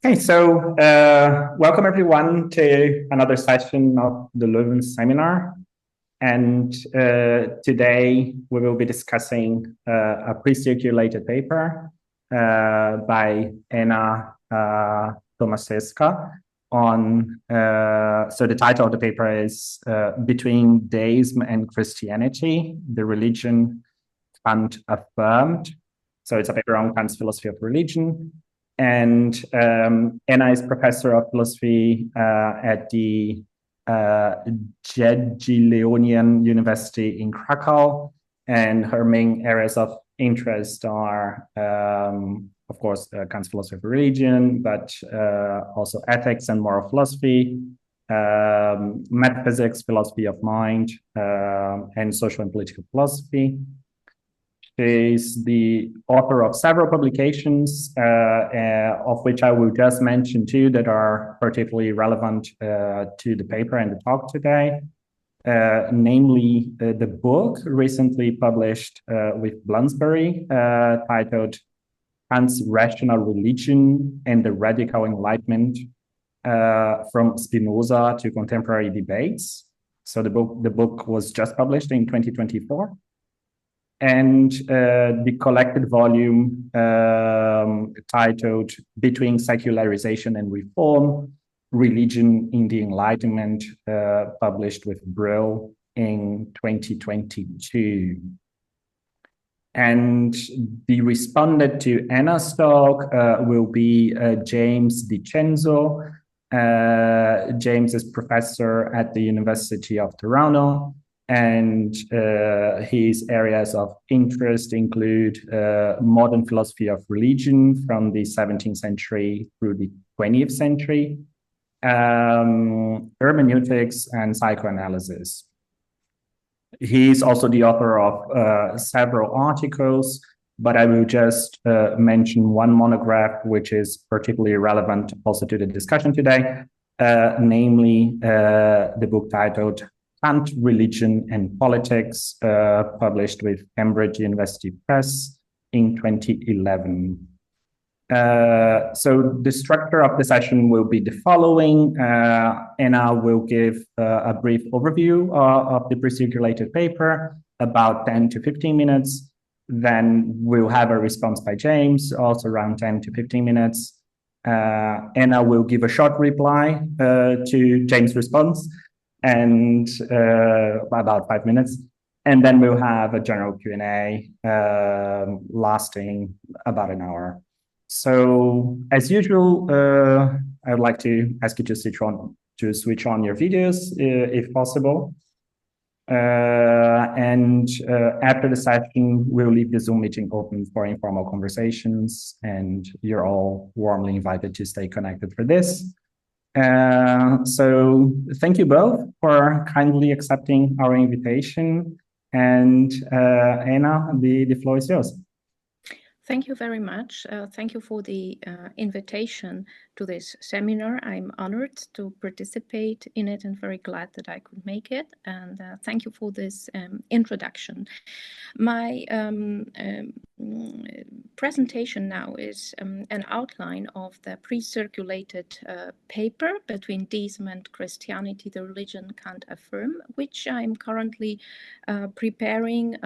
Okay, so welcome everyone to another session of the Leuven seminar. And today we will be discussing a pre-circulated paper by Anna Tomaszewska on, so the title of the paper is Between Deism and Christianity, the Religion Kant Affirmed. So it's a paper on Kant's philosophy of religion. And Anna is professor of philosophy at the Jagiellonian University in Krakow. And her main areas of interest are, of course, Kant's philosophy of religion, but also ethics and moral philosophy, metaphysics, philosophy of mind, and social and political philosophy. She's the author of several publications, of which I will just mention two that are particularly relevant to the paper and the talk today, namely the book recently published with Bloomsbury titled Kant's Rational Religion and the Radical Enlightenment from Spinoza to Contemporary Debates. So the book was just published in 2024. And the collected volume titled Between Secularization and Reform, Religion in the Enlightenment, published with Brill in 2022. And the respondent to Anna's talk will be James DiCenzo. James is professor at the University of Toronto. And his areas of interest include modern philosophy of religion from the 17th century through the 20th century, hermeneutics, and psychoanalysis. He's also the author of several articles, but I will just mention one monograph, which is particularly relevant also to the discussion today, namely the book titled Kant, Religion and Politics, published with Cambridge University Press in 2011. So the structure of the session will be the following. Anna will give a brief overview of the pre-circulated paper, about 10 to 15 minutes. Then we'll have a response by James, also around 10 to 15 minutes. Anna will give a short reply to James' response, and about 5 minutes. And then we'll have a general Q&A lasting about an hour. So as usual, I would like to ask you to switch on your videos if possible. And after the session, we'll leave the Zoom meeting open for informal conversations, and you're all warmly invited to stay connected for this. So thank you both for kindly accepting our invitation. And Anna, the floor is yours. Thank you very much. Thank you for the invitation to this seminar. I'm honored to participate in it and very glad that I could make it. And thank you for this introduction. My presentation now is an outline of the pre-circulated paper Between Deism and Christianity, the Religion Kant Affirm, which I'm currently preparing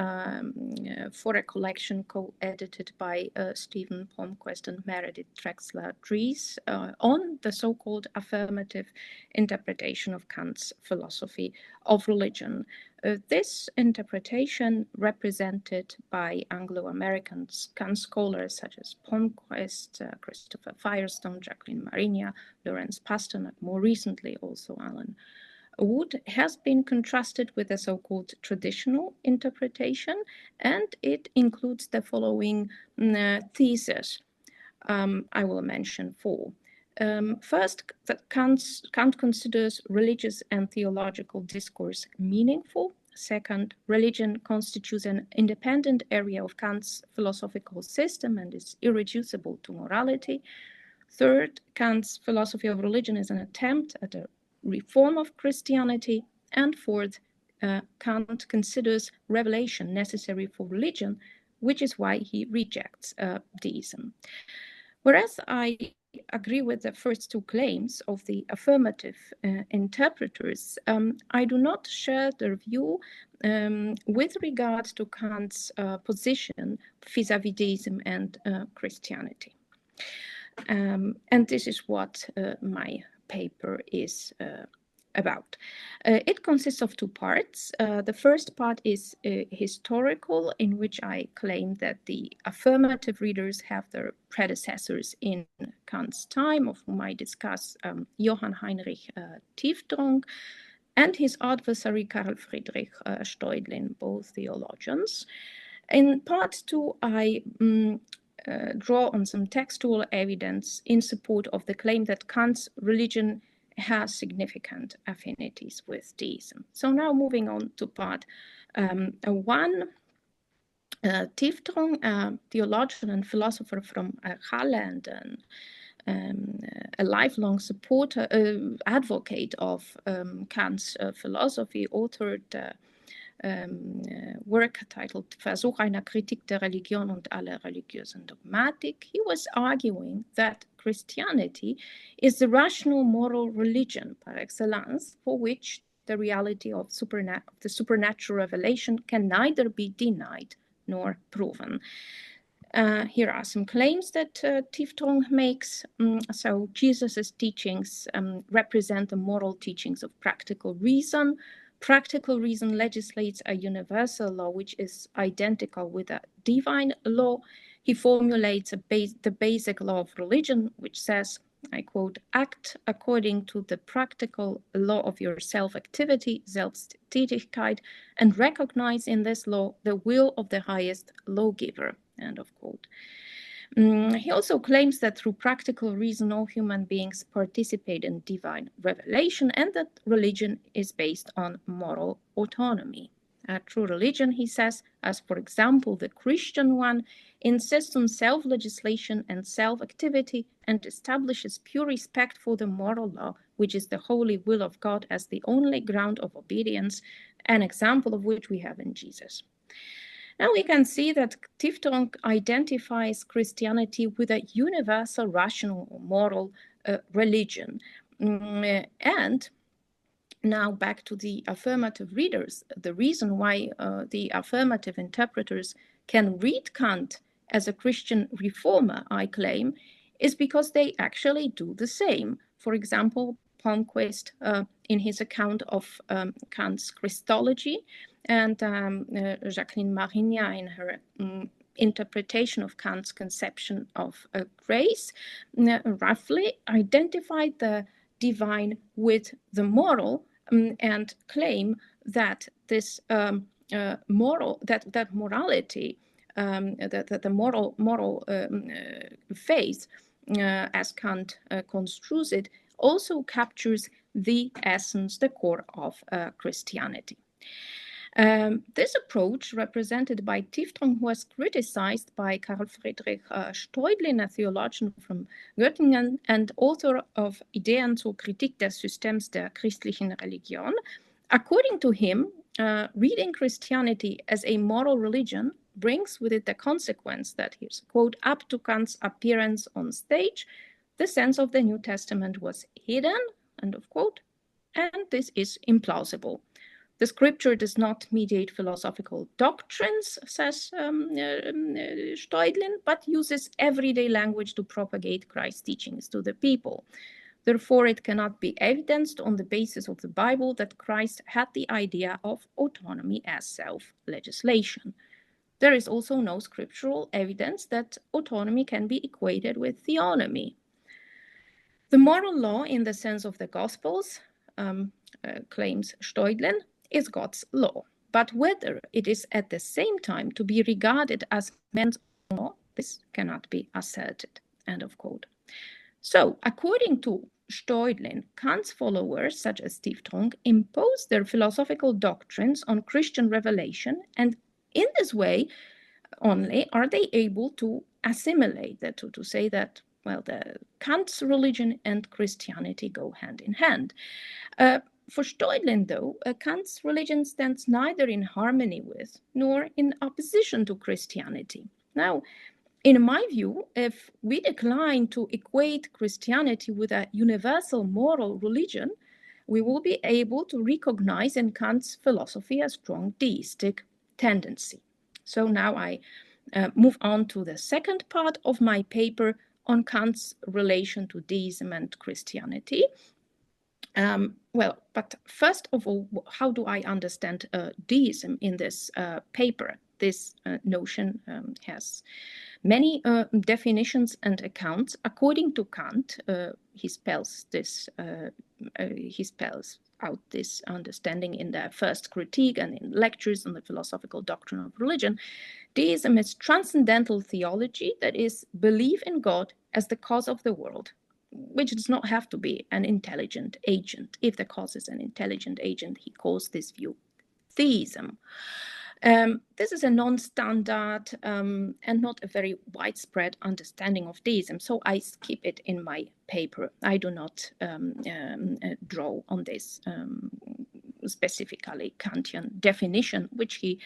for a collection co-edited by Stephen Palmquist and Meredith Drexler-Dries on the so-called affirmative interpretation of Kant's philosophy of religion. This interpretation, represented by Anglo-American Kant scholars such as Palmquist, Christopher Firestone, Jacqueline Marinia, Lawrence Pasternak, more recently also Alan Wood, has been contrasted with the so-called traditional interpretation, and it includes the following theses. I will mention four. First, that Kant considers religious and theological discourse meaningful. Second, religion constitutes an independent area of Kant's philosophical system and is irreducible to morality. Third, Kant's philosophy of religion is an attempt at a reform of Christianity. And fourth, Kant considers revelation necessary for religion, which is why he rejects deism. Whereas I agree with the first two claims of the affirmative interpreters, I do not share their view with regard to Kant's position vis-à-vis Deism and Christianity. And this is what my paper is about. It consists of two parts. The first part is historical, in which I claim that the affirmative readers have their predecessors in Kant's time, of whom I discuss Johann Heinrich Tiefdronck and his adversary Karl Friedrich Steudlin, both theologians. In part two, I draw on some textual evidence in support of the claim that Kant's religion has significant affinities with Deism. So now moving on to part one. Tiefdronck, a theologian and philosopher from Halle and a lifelong supporter, advocate of Kant's philosophy, authored work titled Versuch einer Kritik der Religion und aller religiösen Dogmatik. He was arguing that Christianity is the rational moral religion par excellence, for which the reality of the supernatural revelation can neither be denied nor proven. Here are some claims that Tiefdronck makes. So Jesus' teachings represent the moral teachings of practical reason. Practical reason legislates a universal law which is identical with a divine law. He formulates the basic law of religion, which says, I quote, act according to the practical law of your self-activity, Selbsttätigkeit, and recognize in this law the will of the highest lawgiver, end of quote. He also claims that through practical reason, all human beings participate in divine revelation and that religion is based on moral autonomy. A true religion, he says, as for example the Christian one, insists on self-legislation and self-activity and establishes pure respect for the moral law, which is the holy will of God, as the only ground of obedience, an example of which we have in Jesus. Now we can see that Tiefdronck identifies Christianity with a universal, rational, or moral religion. And now back to the affirmative readers. The reason why the affirmative interpreters can read Kant as a Christian reformer, I claim, is because they actually do the same. For example, Palmquist, in his account of Kant's Christology, and Jacqueline Marigna in her interpretation of Kant's conception of grace, roughly identified the divine with the moral and claim that this morality, that the moral faith, as Kant construes it, also captures the essence, the core of Christianity. This approach, represented by Tiefdronck, was criticized by Karl Friedrich Steudlin, a theologian from Göttingen and author of Ideen zur Kritik des Systems der christlichen Religion. According to him, reading Christianity as a moral religion brings with it the consequence that, here's a quote, up to Kant's appearance on stage, the sense of the New Testament was hidden, end of quote, and this is implausible. The scripture does not mediate philosophical doctrines, says Steudlin, but uses everyday language to propagate Christ's teachings to the people. Therefore, it cannot be evidenced on the basis of the Bible that Christ had the idea of autonomy as self-legislation. There is also no scriptural evidence that autonomy can be equated with theonomy. The moral law, in the sense of the Gospels, claims Steudlin, is God's law. But whether it is at the same time to be regarded as man's law, this cannot be asserted, end of quote. So, according to Steudlin, Kant's followers, such as Tiefdronck, impose their philosophical doctrines on Christian revelation, and in this way only are they able to assimilate that, to say that, well, the Kant's religion and Christianity go hand in hand. For Steudlin, though, Kant's religion stands neither in harmony with nor in opposition to Christianity. Now, in my view, if we decline to equate Christianity with a universal moral religion, we will be able to recognize in Kant's philosophy a strong deistic tendency. So now I move on to the second part of my paper on Kant's relation to deism and Christianity. Well, but first of all, how do I understand deism in this paper? This notion has many definitions and accounts. According to Kant, he spells out this understanding in the first critique and in lectures on the philosophical doctrine of religion. Deism is transcendental theology, that is, belief in God as the cause of the world, which does not have to be an intelligent agent. If the cause is an intelligent agent, he calls this view theism. This is a non-standard and not a very widespread understanding of deism, so I skip it in my paper. I do not draw on this specifically Kantian definition, which he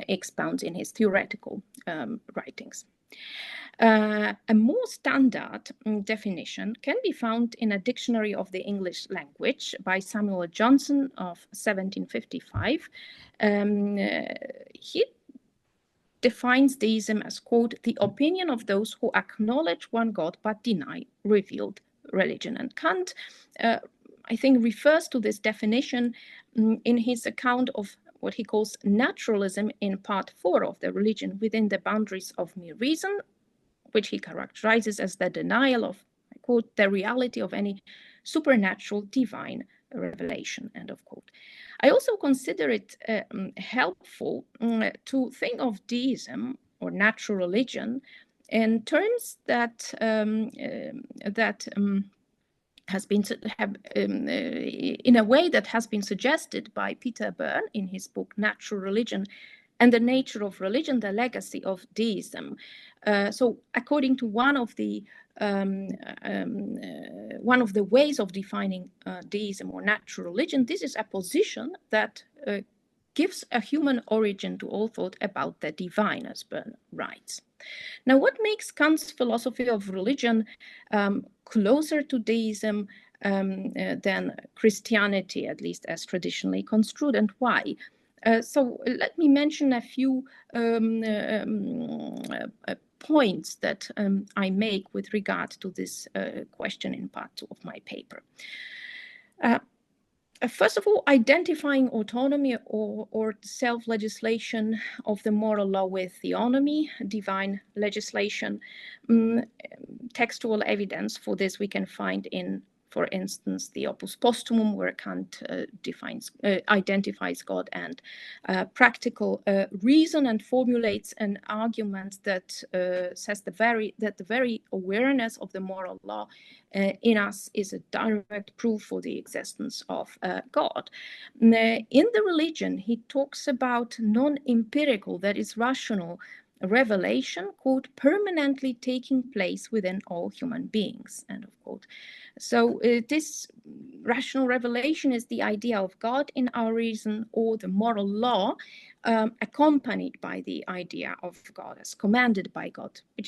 expounds in his theoretical writings. A more standard definition can be found in a dictionary of the English language by Samuel Johnson of 1755. He defines deism as, quote, the opinion of those who acknowledge one God but deny revealed religion. And Kant, I think, refers to this definition in his account of what he calls naturalism in part 4 of the religion within the boundaries of mere reason, which he characterizes as the denial of, I quote, the reality of any supernatural divine revelation, end of quote. I also consider it helpful to think of deism or natural religion in terms that has been in a way that has been suggested by Peter Byrne in his book Natural Religion and the Nature of Religion, the Legacy of Deism. So according to one of the ways of defining deism or natural religion, this is a position that gives a human origin to all thought about the divine, as Byrne writes. Now, what makes Kant's philosophy of religion closer to deism than Christianity, at least as traditionally construed, and why? So let me mention a few points that I make with regard to this question in part 2 of my paper. First of all, identifying autonomy or self-legislation of the moral law with theonomy, divine legislation. Textual evidence for this we can find in, for instance, the Opus Posthumum, where Kant identifies God and practical reason and formulates an argument that says that the very awareness of the moral law in us is a direct proof for the existence of God. In the religion, he talks about non-empirical, that is rational, revelation, quote, permanently taking place within all human beings, end of quote. So this rational revelation is the idea of God in our reason, or the moral law accompanied by the idea of God as commanded by God, which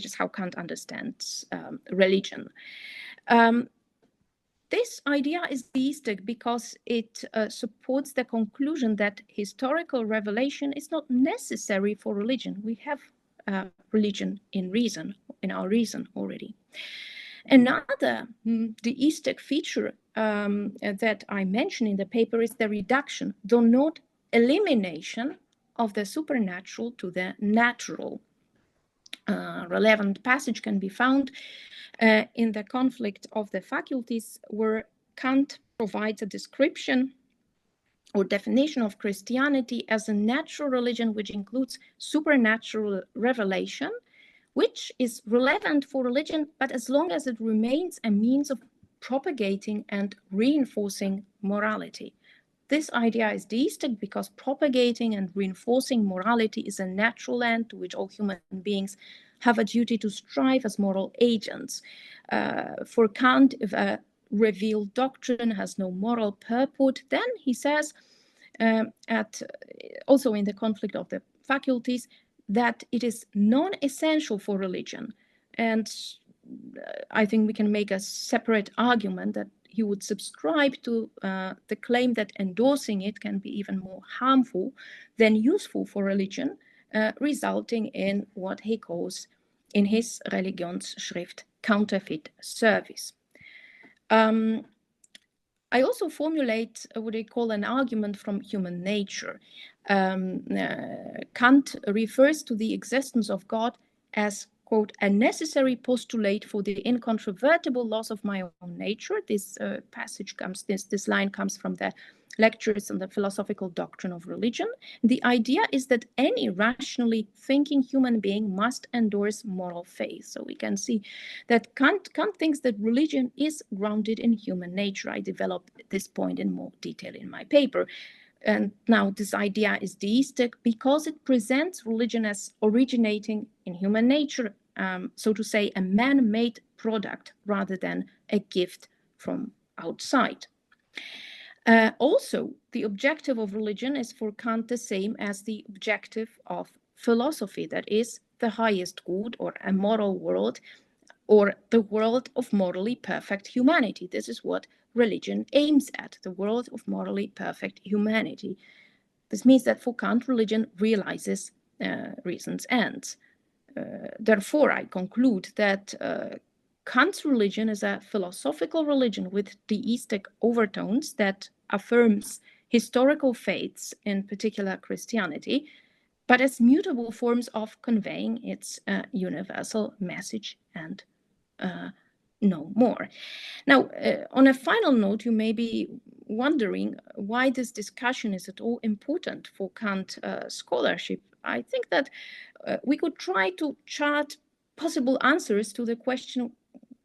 is how Kant understands religion. This idea is deistic because it supports the conclusion that historical revelation is not necessary for religion. We have religion in our reason already. Another deistic feature that I mention in the paper is the reduction, though not elimination, of the supernatural to the natural. Relevant passage can be found in the Conflict of the Faculties, where Kant provides a description or definition of Christianity as a natural religion which includes supernatural revelation, which is relevant for religion, but as long as it remains a means of propagating and reinforcing morality. This idea is deistic because propagating and reinforcing morality is a natural end to which all human beings have a duty to strive as moral agents. For Kant, if a revealed doctrine has no moral purport, then he says, also in the Conflict of the Faculties, that it is non-essential for religion. And I think we can make a separate argument that he would subscribe to the claim that endorsing it can be even more harmful than useful for religion, resulting in what he calls in his Religionsschrift counterfeit service. I also formulate what I call an argument from human nature. Kant refers to the existence of God as, quote, a necessary postulate for the incontrovertible laws of my own nature. This this line comes from the lectures on the philosophical doctrine of religion. The idea is that any rationally thinking human being must endorse moral faith. So we can see that Kant thinks that religion is grounded in human nature. I developed this point in more detail in my paper. And now this idea is deistic because it presents religion as originating in human nature, so to say, a man-made product rather than a gift from outside. Also, the objective of religion is for Kant the same as the objective of philosophy, that is, the highest good or a moral world, or the world of morally perfect humanity. This is what religion aims at, the world of morally perfect humanity. This means that for Kant, religion realizes reason's ends. Therefore, I conclude that Kant's religion is a philosophical religion with deistic overtones that affirms historical faiths, in particular Christianity, but as mutable forms of conveying its universal message and no more. Now, on a final note, you may be wondering why this discussion is at all important for Kant scholarship. I think that we could try to chart possible answers to the question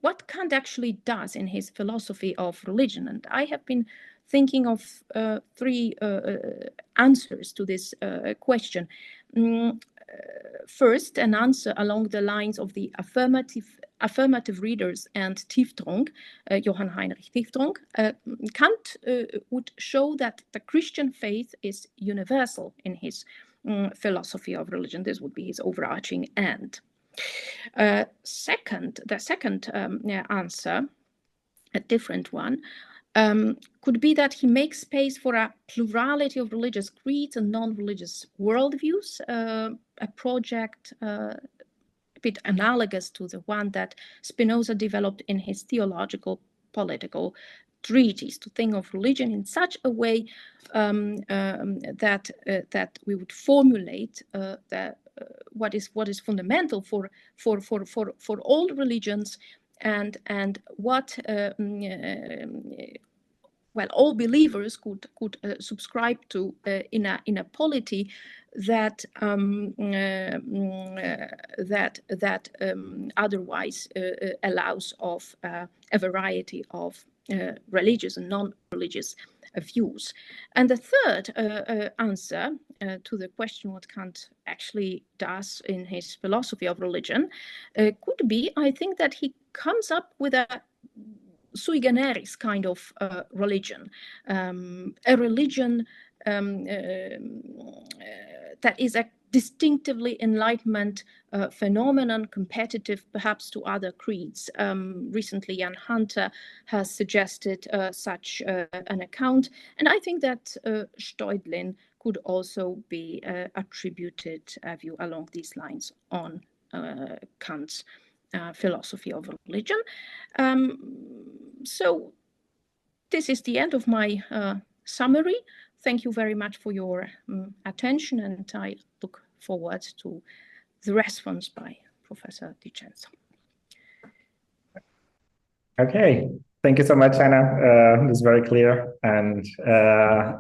what Kant actually does in his philosophy of religion. And I have been thinking of three answers to this question. First, an answer along the lines of the affirmative readers and Tiefdronk, Johann Heinrich Tiefdronk. Kant would show that the Christian faith is universal in his philosophy of religion. This would be his overarching end. The second answer, a different one, could be that he makes space for a plurality of religious creeds and non-religious worldviews, a project a bit analogous to the one that Spinoza developed in his theological political treatise, to think of religion in such a way that we would formulate what is fundamental for all religions, and what well, all believers could subscribe to in a polity that otherwise allows of a variety of religious and non-religious views. And the third answer to the question what Kant actually does in his philosophy of religion could be, I think, that he comes up with a sui generis kind of religion, a religion that is a distinctively Enlightenment phenomenon, competitive perhaps to other creeds. Recently, Jan Hunter has suggested such an account, and I think that Steudlin could also be attributed a view along these lines on Kant's philosophy of religion. So this is the end of my summary. Thank you very much for your attention, and I look forward to the response by Professor Di Cenzo. Okay, thank you so much, Anna. It was very clear. And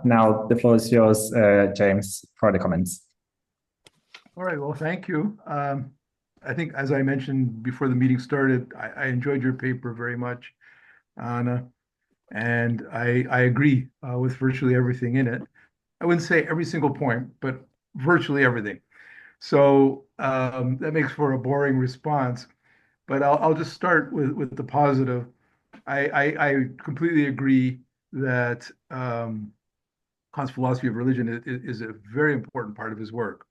now the floor is yours, James, for the comments. All right, well, thank you. I think, as I mentioned before the meeting started, I enjoyed your paper very much, Anna, and I agree with virtually everything in it. I wouldn't say every single point, but virtually everything. So that makes for a boring response, but I'll just start with the positive. I completely agree that Kant's philosophy of religion is a very important part of his work.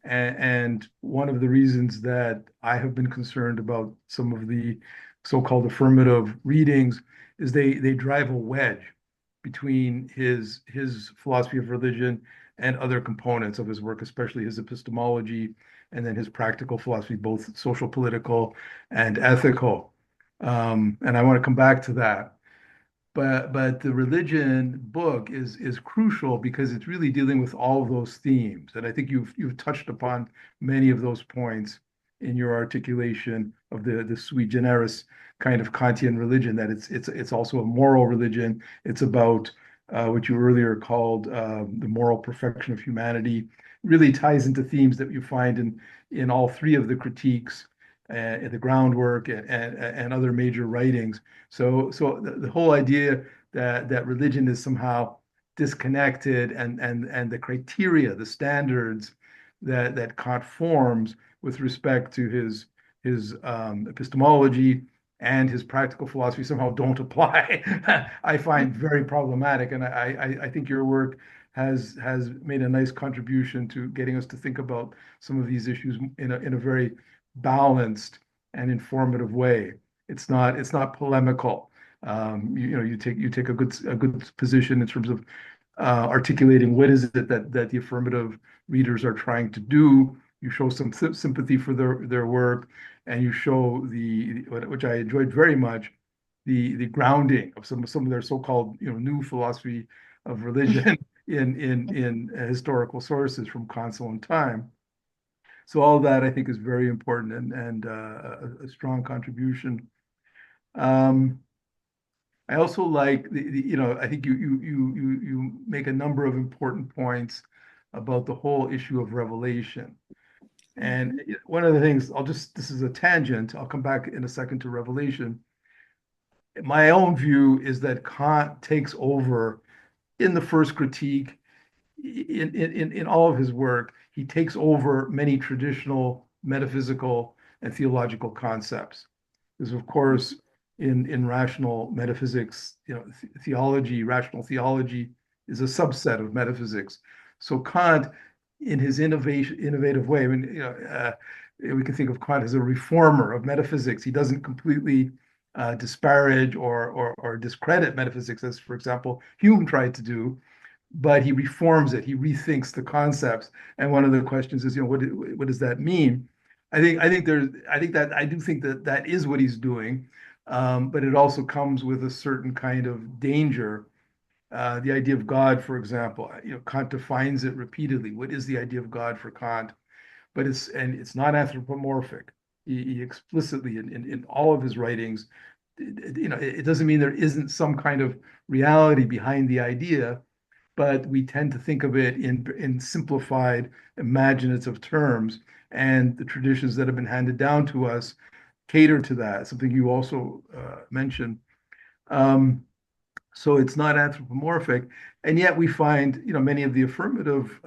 And one of the reasons that I have been concerned about some of the so-called affirmative readings is they drive a wedge between his philosophy of religion and other components of his work, especially his epistemology and then his practical philosophy, both social, political, and ethical. And I want to come back to that. But the religion book is crucial because it's really dealing with all of those themes. And I think you've touched upon many of those points in your articulation of the sui generis kind of Kantian religion, that it's also a moral religion. It's about what you earlier called the moral perfection of humanity. Really ties into themes that you find in all three of the critiques, the groundwork, and other major writings. So the whole idea that religion is somehow disconnected, and the criteria, the standards that Kant forms with respect to his epistemology and his practical philosophy somehow don't apply, I find very problematic. And I think your work has made a nice contribution to getting us to think about some of these issues in a very balanced and informative way. It's not polemical. You take a good position in terms of articulating what is it that the affirmative readers are trying to do. You show some sympathy for their work, and you show which I enjoyed very much, the grounding of some of their so-called new philosophy of religion in historical sources from Kant's own time. So all that I think is very important, and a strong contribution. I also like I think you make a number of important points about the whole issue of revelation. And one of the things, this is a tangent, I'll come back in a second to revelation. My own view is that Kant takes over in the first critique, in all of his work. He takes over many traditional metaphysical and theological concepts. Because of course, in rational metaphysics, theology, rational theology is a subset of metaphysics. So Kant, in his innovative way, I mean, we can think of Kant as a reformer of metaphysics. He doesn't completely disparage or discredit metaphysics, as, for example, Hume tried to do, but he reforms it. He rethinks the concepts. And one of the questions is, what does that mean? I do think that is what he's doing, but it also comes with a certain kind of danger. The idea of God, for example, Kant defines it repeatedly. What is the idea of God for Kant? But it's not anthropomorphic. He explicitly, in all of his writings, it doesn't mean there isn't some kind of reality behind the idea, but we tend to think of it in simplified, imaginative terms, and the traditions that have been handed down to us cater to that, something you also mentioned. So it's not anthropomorphic, and yet we find, many of the affirmative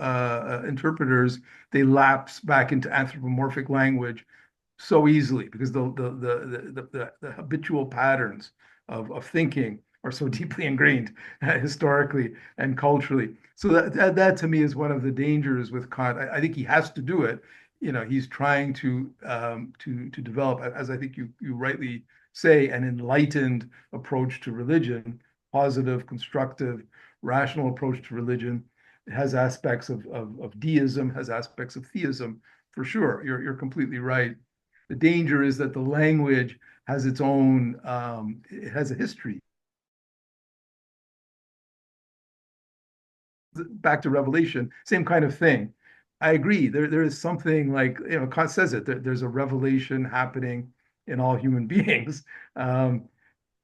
interpreters, they lapse back into anthropomorphic language so easily because the habitual patterns of thinking are so deeply ingrained historically and culturally. So that to me is one of the dangers with Kant. I think he has to do it. He's trying to develop, as I think you rightly say, an enlightened approach to religion, positive, constructive, rational approach to religion. It has aspects of deism, has aspects of theism, for sure. You're completely right. The danger is that the language has its own, it has a history. Back to Revelation, same kind of thing. I agree. There is something like, Kant says it, there's a revelation happening in all human beings,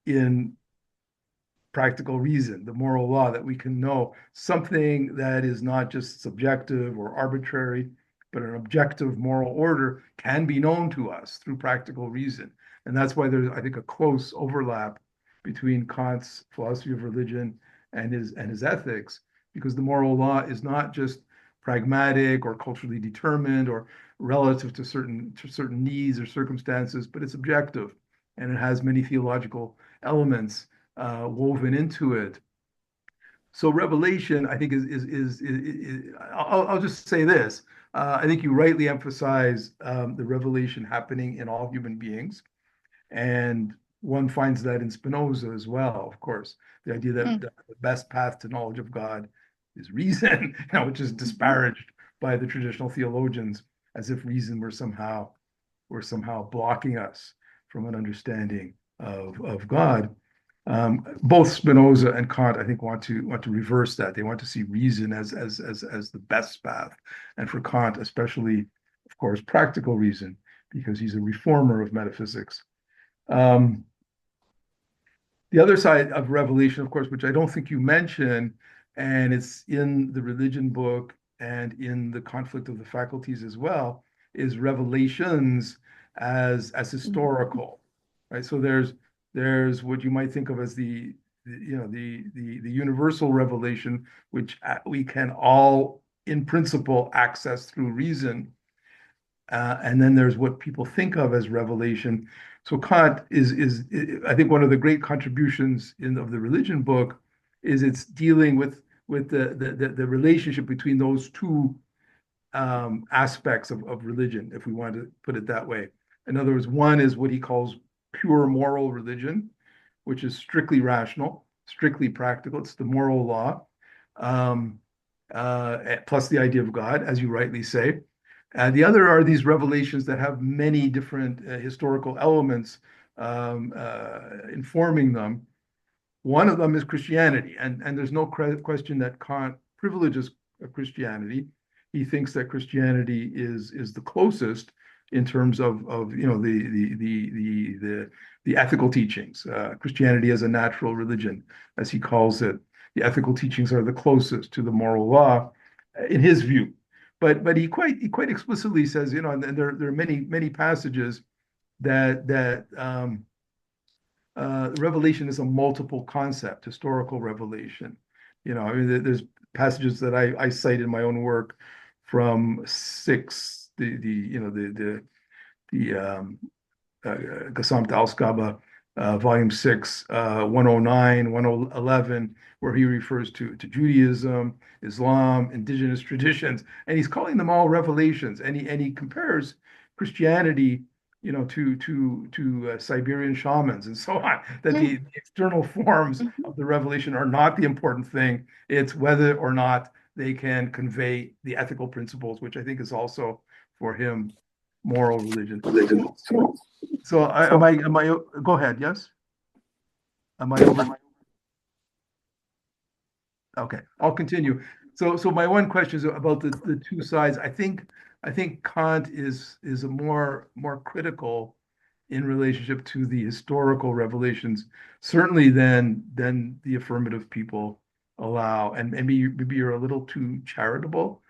in practical reason, the moral law, that we can know something that is not just subjective or arbitrary, but an objective moral order can be known to us through practical reason. And that's why there's, I think, a close overlap between Kant's philosophy of religion and his ethics, because the moral law is not just pragmatic or culturally determined or relative to certain needs or circumstances, but it's objective, and it has many theological elements woven into it. So revelation, I think, is I'll just say this: I think you rightly emphasize the revelation happening in all human beings. And one finds that in Spinoza as well, of course, the idea that the best path to knowledge of God is reason, which is disparaged by the traditional theologians as if reason were somehow blocking us from an understanding of God. Both Spinoza and Kant, I think, want to reverse that. They want to see reason as the best path, and for Kant, especially, of course, practical reason, because he's a reformer of metaphysics. The other side of revelation, of course, which I don't think you mentioned, and it's in the religion book and in the conflict of the faculties as well, is revelations as historical, right? So there's what you might think of as the universal revelation, which we can all in principle access through reason. And then there's what people think of as revelation. So Kant is I think one of the great contributions of the religion book is it's dealing with the relationship between those two aspects of religion, if we want to put it that way. In other words, one is what he calls pure moral religion, which is strictly rational, strictly practical. It's the moral law, plus the idea of God, as you rightly say. The other are these revelations that have many different historical elements informing them. One of them is Christianity, and there's no question that Kant privileges Christianity. He thinks that Christianity is the closest in terms of the ethical teachings. Christianity as a natural religion, as he calls it. The ethical teachings are the closest to the moral law, in his view. But he quite explicitly says, and there are many passages that revelation is a multiple concept, historical revelation. I mean, there's passages that I cite in my own work from the Gesamtausgabe, volume 6, 109, 111, where he refers to Judaism, Islam, indigenous traditions, and he's calling them all revelations. And he compares Christianity, to Siberian shamans and so on. That the external forms of the revelation are not the important thing. It's whether or not they can convey the ethical principles, which I think is also for him moral religion. So am I go ahead, yes? Am I over? Okay, I'll continue. So my one question is about the two sides. I think Kant is a more critical in relationship to the historical revelations, certainly than the affirmative people allow. And maybe you're a little too charitable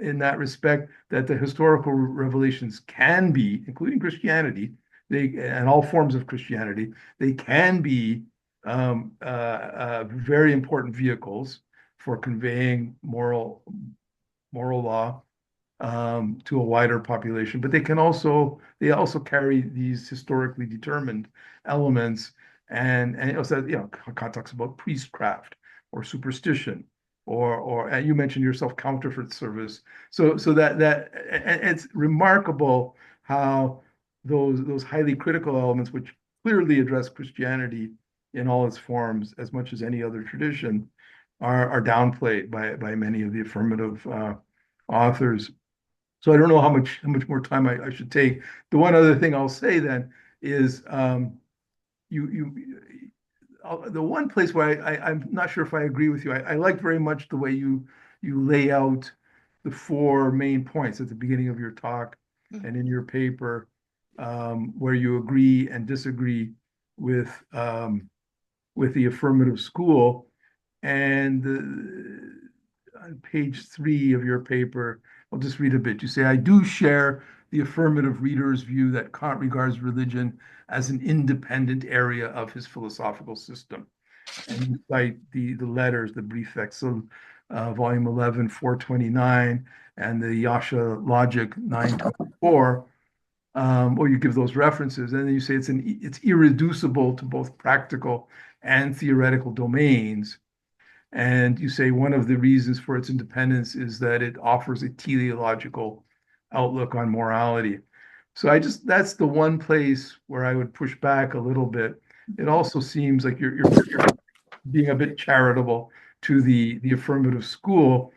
in that respect, that the historical revelations can be, including Christianity, and all forms of Christianity, they can be very important vehicles for conveying moral law to a wider population, but they also carry these historically determined elements, and also Kant talks about priestcraft or superstition, or you mentioned yourself counterfeit service. So that it's remarkable how those highly critical elements, which clearly address Christianity in all its forms as much as any other tradition, are downplayed by many of the affirmative authors. So I don't know how much more time I should take. The one other thing I'll say then is the one place where I'm not sure if I agree with you. I like very much the way you lay out the four main points at the beginning of your talk and in your paper, where you agree and disagree with the affirmative school. And on page 3 of your paper, I'll just read a bit. You say, I do share the affirmative reader's view that Kant regards religion as an independent area of his philosophical system. And you cite the letters, the briefs, so volume 11, 429, and the Yasha Logic 924, or you give those references, and then you say it's irreducible to both practical and theoretical domains. And you say one of the reasons for its independence is that it offers a teleological outlook on morality. So that's the one place where I would push back a little bit. It also seems like you're being a bit charitable to the affirmative school,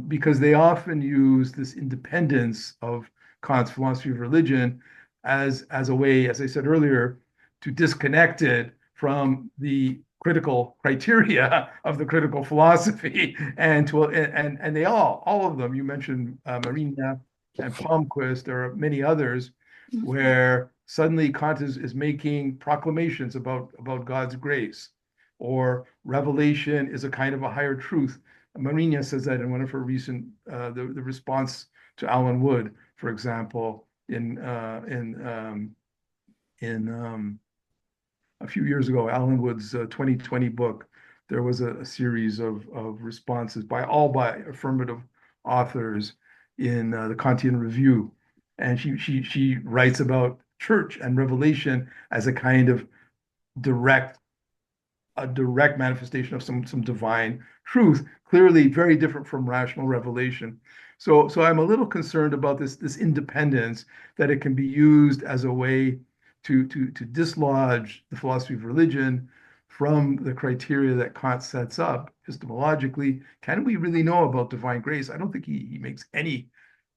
because they often use this independence of Kant's philosophy of religion as a way, as I said earlier, to disconnect it from the critical criteria of the critical philosophy, and they all of them. You mentioned Marina and Palmquist. There are many others where suddenly Kant is making proclamations about God's grace, or revelation is a kind of a higher truth. Marina says that in one of her recent the response to Alan Wood, for example, in a few years ago, Alan Wood's 2020 book. There was a series of responses by affirmative authors in the Kantian Review, and she writes about church and revelation as a kind of direct manifestation of some divine truth, clearly very different from rational revelation. So I'm a little concerned about this independence, that it can be used as a way to dislodge the philosophy of religion from the criteria that Kant sets up epistemologically. Can we really know about divine grace? I don't think he makes any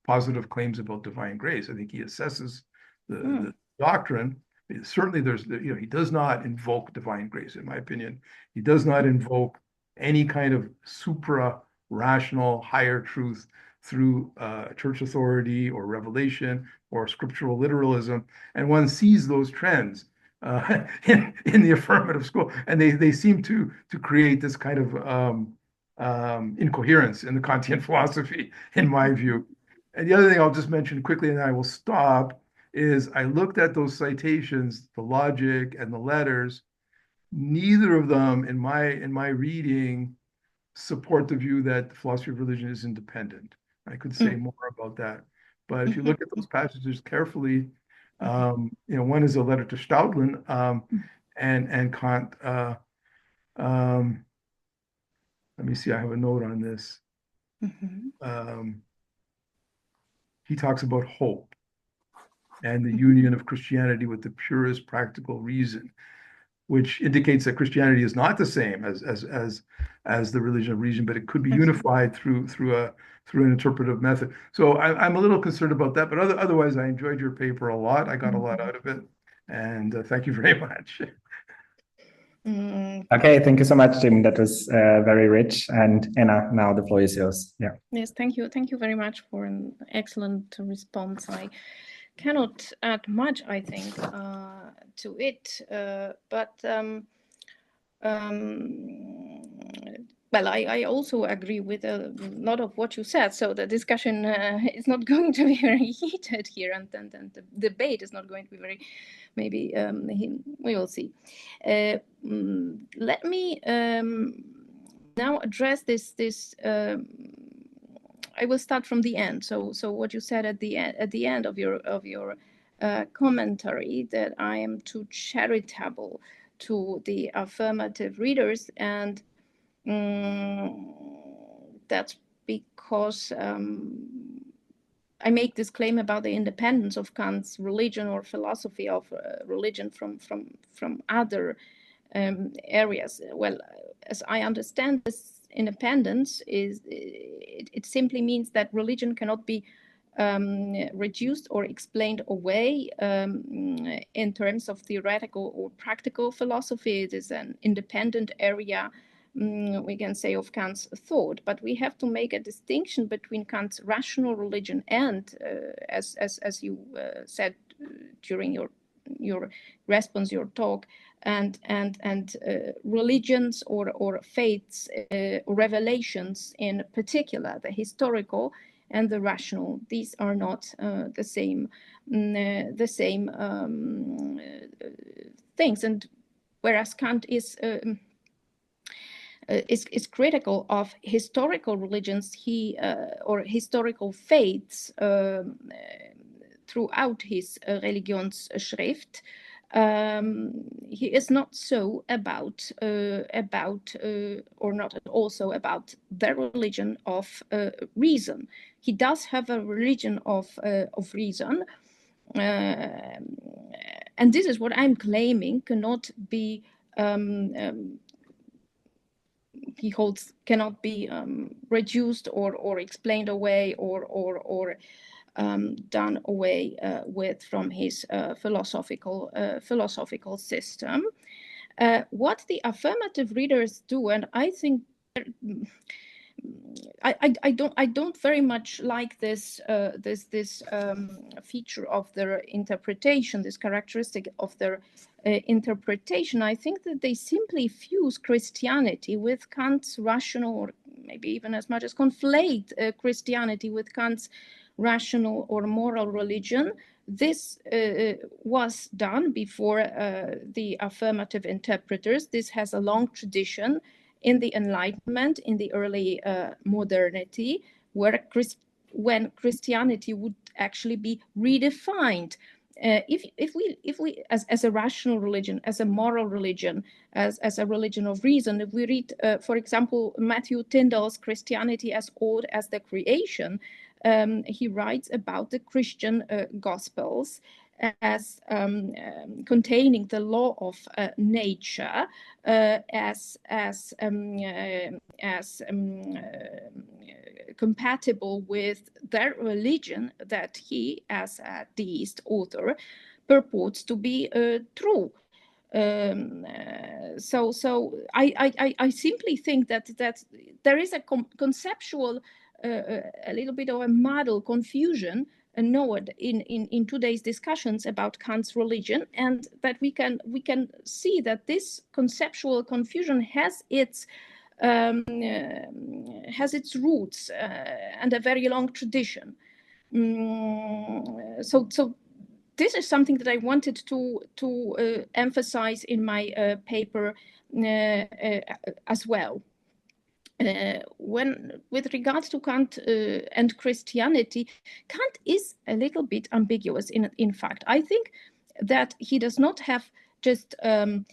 positive claims about divine grace. I think he assesses the doctrine. Certainly he does not invoke divine grace, in my opinion. He does not invoke any kind of supra-rational higher truth through church authority or revelation or scriptural literalism. And one sees those trends in the affirmative school, and they seem to create this kind of incoherence in the Kantian philosophy, in my view. And the other thing I'll just mention quickly, and I will stop, is I looked at those citations, the logic and the letters. Neither of them, in my reading, support the view that the philosophy of religion is independent. I could say more about that, but if you look at those passages carefully, one is a letter to Staudlin, and Kant. Let me see. I have a note on this. He talks about hope and the union of Christianity with the purest practical reason, which indicates that Christianity is not the same as the religion of reason, but it could be unified through an interpretive method. So I'm a little concerned about that, but otherwise I enjoyed your paper a lot. I got a lot out of it, and thank you very much. Okay, thank you so much, Jim. That was very rich. And Anna, now the floor is yours. Yeah. Yes, thank you. Thank you very much for an excellent response. I cannot add much, I think, to it, but well, I also agree with a lot of what you said. So the discussion is not going to be very heated here, and the debate is not going to be very, maybe we will see. Let me now address this. I will start from the end. So what you said at the end of your commentary, that I am too charitable to the affirmative readers, and that's because I make this claim about the independence of Kant's religion or philosophy of religion from other areas. Well, as I understand, this independence it simply means that religion cannot be reduced or explained away in terms of theoretical or practical philosophy. It is an independent area, we can say, of Kant's thought, but we have to make a distinction between Kant's rational religion and, as you said during your response, your talk, and religions or faiths, revelations in particular, the historical and the rational. These are not the same things. And whereas Kant is critical of historical religions, or historical faiths throughout his Religionsschrift, he is not so about or not also about the religion of reason. He does have a religion of reason, and this is what I'm claiming cannot be he holds cannot be reduced or explained away or done away with from his philosophical system. What the affirmative readers do, and I think I don't very much like this feature of their interpretation, this characteristic of their interpretation. I think that they simply fuse Christianity with Kant's rational, or maybe even as much as conflate Christianity with Kant's rational or moral religion. This was done before the affirmative interpreters. This has a long tradition in the Enlightenment, in the early modernity, where when Christianity would actually be redefined. If we as a rational religion, as a moral religion, as a religion of reason, if we read, for example, Matthew Tyndall's Christianity as Old as the Creation, he writes about the Christian Gospels as containing the law of nature, as compatible with their religion that he, as a deist author, purports to be true. So I simply think that there is a conceptual, a little bit of a muddle, confusion node in today's discussions about Kant's religion, and that we can see that this conceptual confusion has its roots and a very long tradition. So this is something that I wanted to emphasize in my paper as well. When with regards to Kant and Christianity, Kant is a little bit ambiguous. In fact, I think that he does not have just one.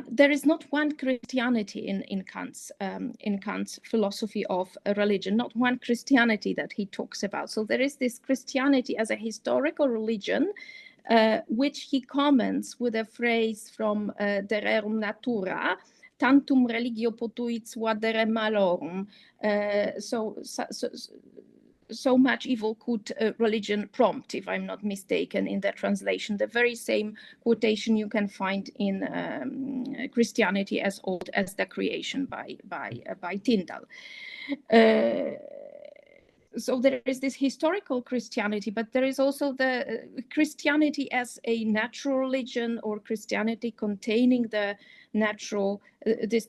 There is not one Christianity in Kant's philosophy of religion. Not one Christianity that he talks about. So there is this Christianity as a historical religion, which he comments with a phrase from De Rerum Natura. Tantum religio potuit suadere malorum. So much evil could religion prompt, if I'm not mistaken, in that translation. The very same quotation you can find in Christianity as Old as the Creation by Tyndall. So there is this historical Christianity, but there is also the Christianity as a natural religion, or Christianity containing the natural, this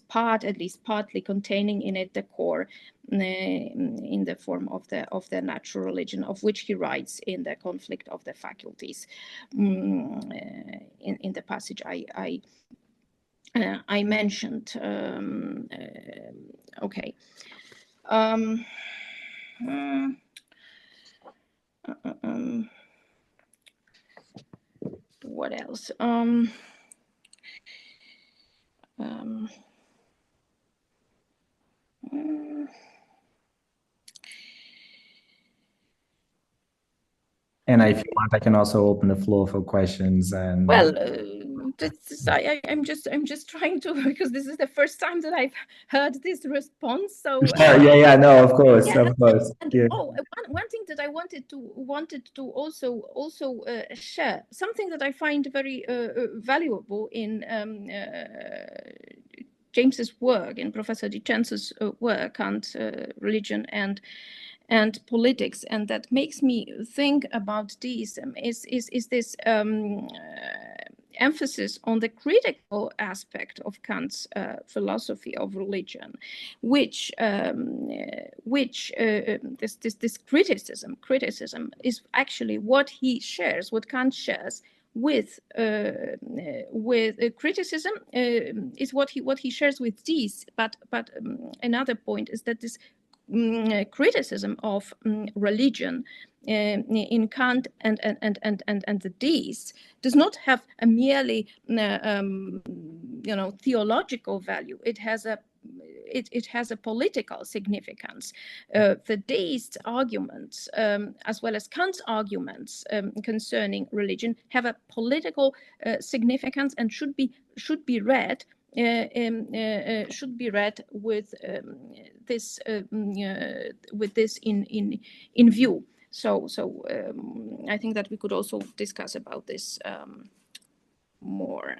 part, at least partly containing in it the core, in the form of the natural religion, of which he writes in the Conflict of the Faculties, in the passage I mentioned. Okay. What else? And if you want, I can also open the floor for questions. And well, I'm just trying to, because this is the first time that I've heard this response. So no, of course, yeah, of course. And, yeah. One thing that I wanted to also share, something that I find very valuable in James's work, in Professor Dicenzo's work on religion and politics, and that makes me think about deism is this emphasis on the critical aspect of Kant's philosophy of religion, which this criticism is actually what he shares, what Kant shares with criticism is what he shares with these. But another point is that this criticism of religion in Kant and the Deists does not have a merely theological value. It has a political significance. The Deist arguments, as well as Kant's arguments concerning religion, have a political significance and should be read with this in view. So I think that we could also discuss about this more.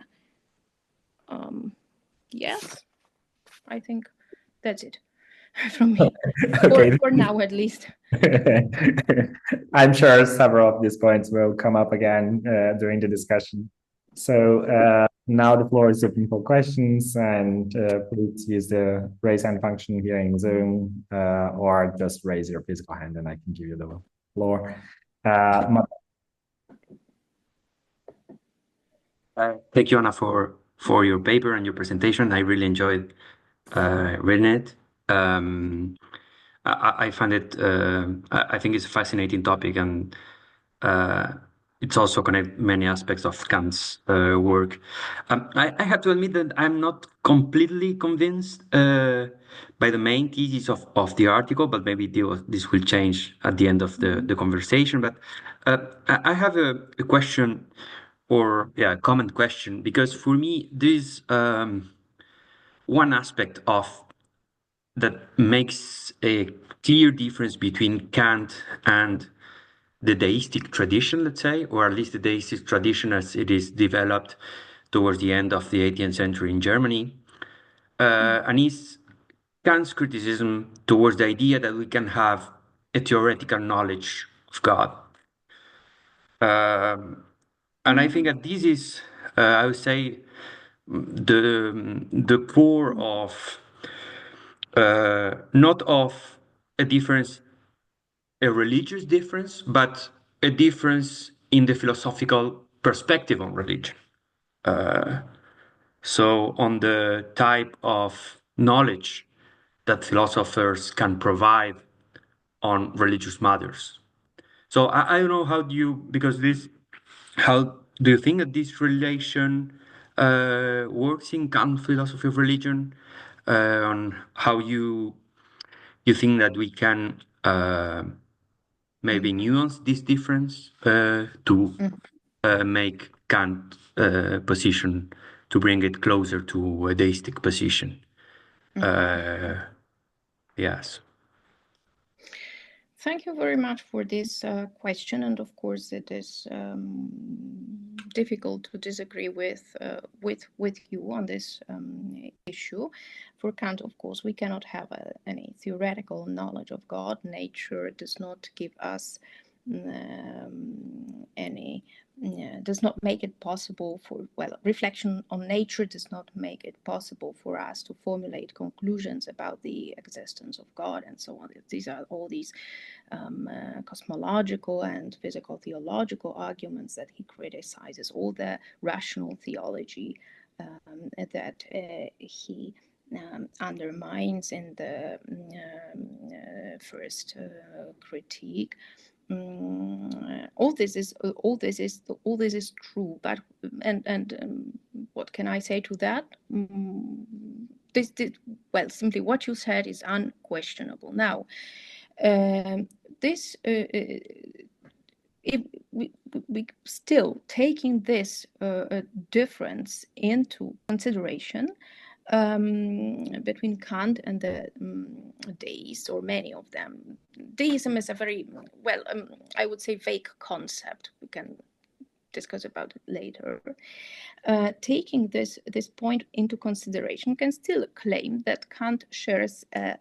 Yes, I think that's it from me. Okay. For now, at least. I'm sure several of these points will come up again during the discussion. So now the floor is open for questions, and please use the raise hand function here in Zoom, or just raise your physical hand and I can give you the floor. Thank you, Anna, for your paper and your presentation. I really enjoyed reading it. I find it, I think it's a fascinating topic, and it's also connected many aspects of Kant's work. I have to admit that I'm not completely convinced by the main thesis of the article, but maybe this will change at the end of the conversation. But I have a question, or a common question, because for me, this one aspect of that makes a clear difference between Kant and the deistic tradition, let's say, or at least the deistic tradition as it is developed towards the end of the 18th century in Germany, and is Kant's criticism towards the idea that we can have a theoretical knowledge of God. And I think that this is, I would say, the core of not of a difference, a religious difference, but a difference in the philosophical perspective on religion. So on the type of knowledge that philosophers can provide on religious matters. So I don't know how do you think that this relation works in Kant philosophy of religion? On how you think that we can maybe nuance this difference to make Kant position, to bring it closer to a deistic position. Yes. Thank you very much for this question, and of course it is difficult to disagree with you on this issue. For Kant, of course, we cannot have any theoretical knowledge of God. Nature does not give us does not make it possible reflection on nature does not make it possible for us to formulate conclusions about the existence of God and so on. These are all these cosmological and physical theological arguments that he criticizes, all the rational theology that he undermines in the first critique. All this is true, but and what can I say to that? Simply what you said is unquestionable. Now, if we still taking this difference into consideration between Kant and the deists, or many of them. Deism is a very, I would say, vague concept. We can discuss about it later. Taking this point into consideration, can still claim that Kant shares a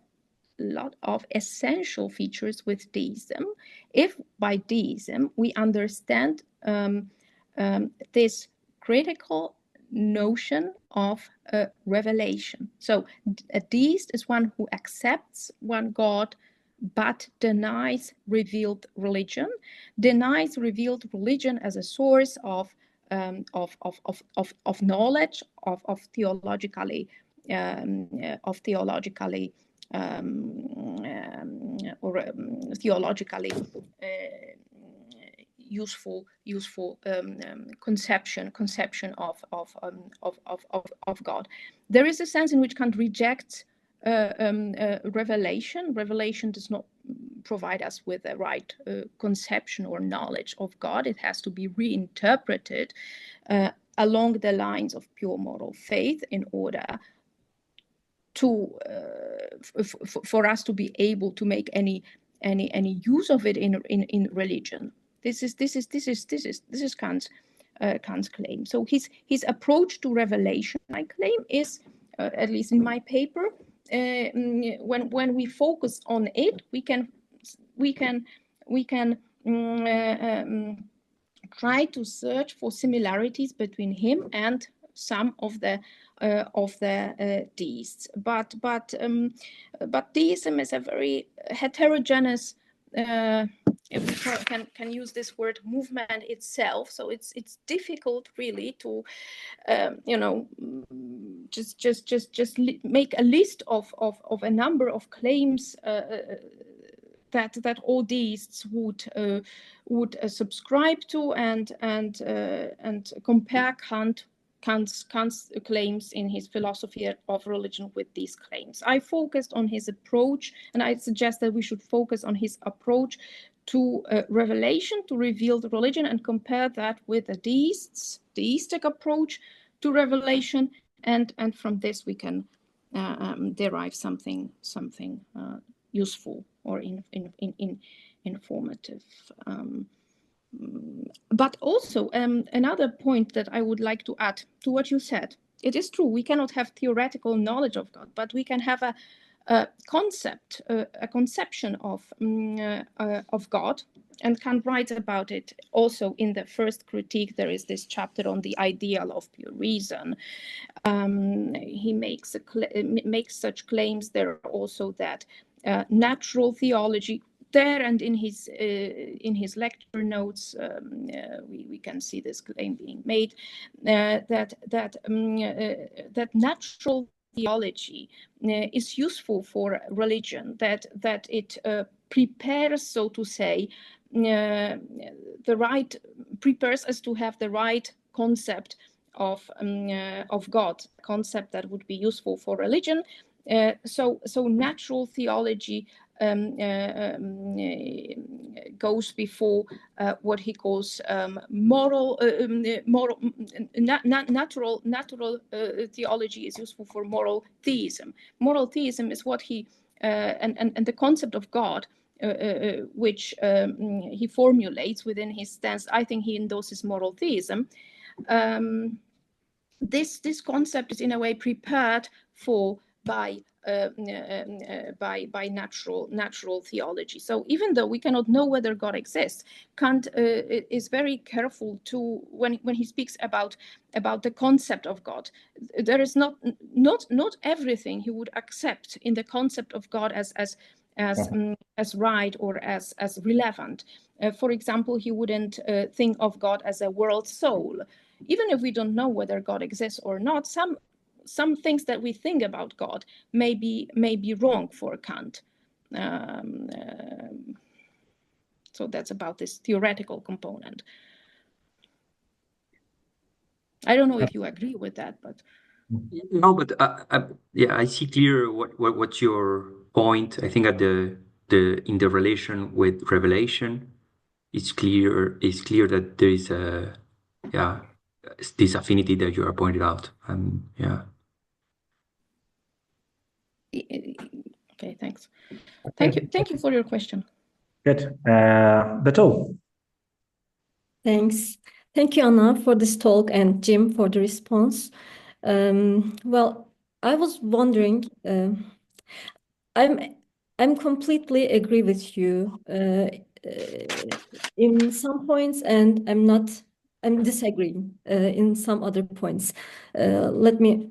lot of essential features with deism, if by deism we understand this critical notion of revelation. So a deist is one who accepts one God but denies revealed religion as a source of knowledge, of theologically theologically useful conception of God. There is a sense in which Kant rejects revelation. Revelation does not provide us with the right conception or knowledge of God. It has to be reinterpreted along the lines of pure moral faith in order to for us to be able to make any use of it in religion. This is Kant's claim. So his approach to revelation, I claim, is at least in my paper, when we focus on it, we can try to search for similarities between him and some of the deists, but deism is a very heterogeneous, if we can use this word, movement itself. So it's difficult really to just make a list of a number of claims that all deists would subscribe to and compare Kant's claims in his philosophy of religion with these claims. I focused on his approach, and I suggest that we should focus on his approach to revelation, to reveal the religion, and compare that with the deistic approach to revelation, and from this we can derive something useful or informative. But also another point that I would like to add to what you said. It is true, we cannot have theoretical knowledge of God, but we can have a concept, a conception of God, and Kant writes about it also in the first critique. There is this chapter on the ideal of pure reason. He makes such claims. There are also that natural theology. There and in his lecture notes, we can see this claim being made that natural theology is useful for religion. That it prepares, so to say, prepares us to have the right concept of God, a concept that would be useful for religion. So natural theology goes before what he calls natural theology is useful for moral theism. Moral theism is what he and the concept of God which he formulates within his stance. I think he endorses moral theism. This concept is in a way prepared for by natural theology. So even though we cannot know whether God exists, Kant is very careful to when he speaks about the concept of God. There is not everything he would accept in the concept of God as right or as relevant. For example, he wouldn't think of God as a world soul. Even if we don't know whether God exists or not, some things that we think about God may be wrong for Kant. So that's about this theoretical component. I don't know if you agree with that, but no, but yeah, I see clear what's your point. I think at in the relation with revelation, it's clear that there is this affinity that you are pointed out, and yeah. Okay, thanks. Thank you for your question. Good. Betul. Thanks. Thank you, Anna, for this talk, and Jim for the response. Well, I was wondering, I'm completely agree with you in some points, and I'm disagreeing in some other points. Let me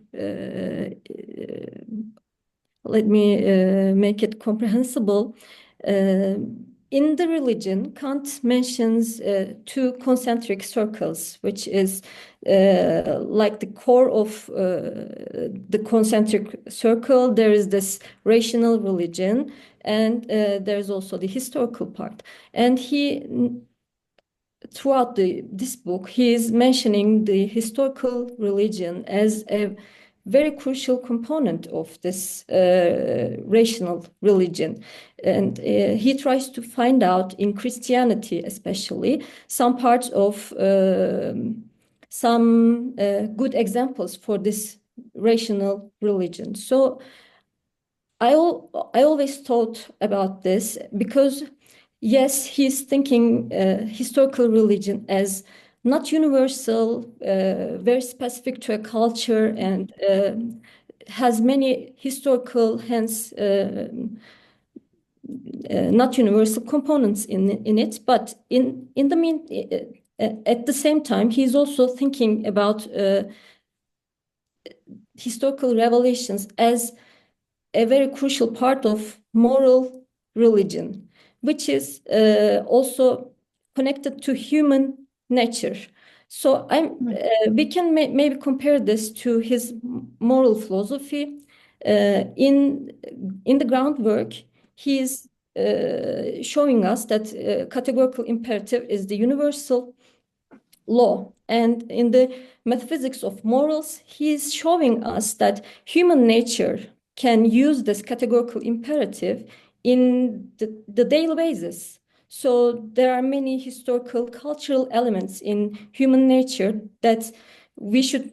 make it comprehensible. In the religion, Kant mentions two concentric circles, which is like the core of the concentric circle. There is this rational religion, and there's also the historical part. And throughout this book, he is mentioning the historical religion as a very crucial component of this rational religion. And he tries to find out in Christianity, especially, some parts of some good examples for this rational religion. So I always thought about this because, yes, he's thinking historical religion as not universal, very specific to a culture, and has many historical, hence not universal components in it. But at the same time, he's also thinking about historical revelations as a very crucial part of moral religion, which is also connected to human nature. So we can maybe compare this to his moral philosophy. In the groundwork, he is showing us that categorical imperative is the universal law. And in the metaphysics of morals, he is showing us that human nature can use this categorical imperative in the daily basis. So there are many historical, cultural elements in human nature that we should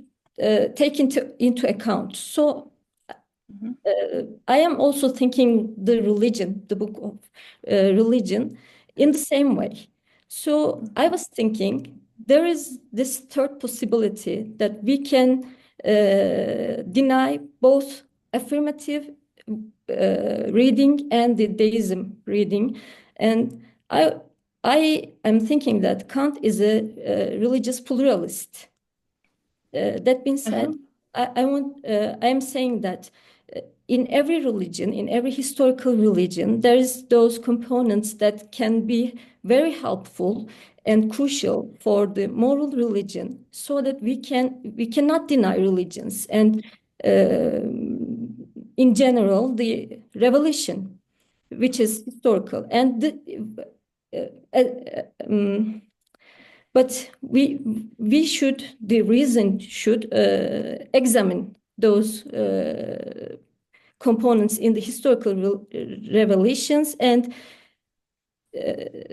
take into account. So I am also thinking the book of religion, in the same way. So I was thinking there is this third possibility that we can deny both affirmative reading and the deism reading. And I am thinking that Kant is a religious pluralist. That being said, I am saying that in every religion, in every historical religion, there is those components that can be very helpful and crucial for the moral religion, so that we cannot deny religions and in general the revelation, which is historical, and but the reason should examine those components in the historical revelations and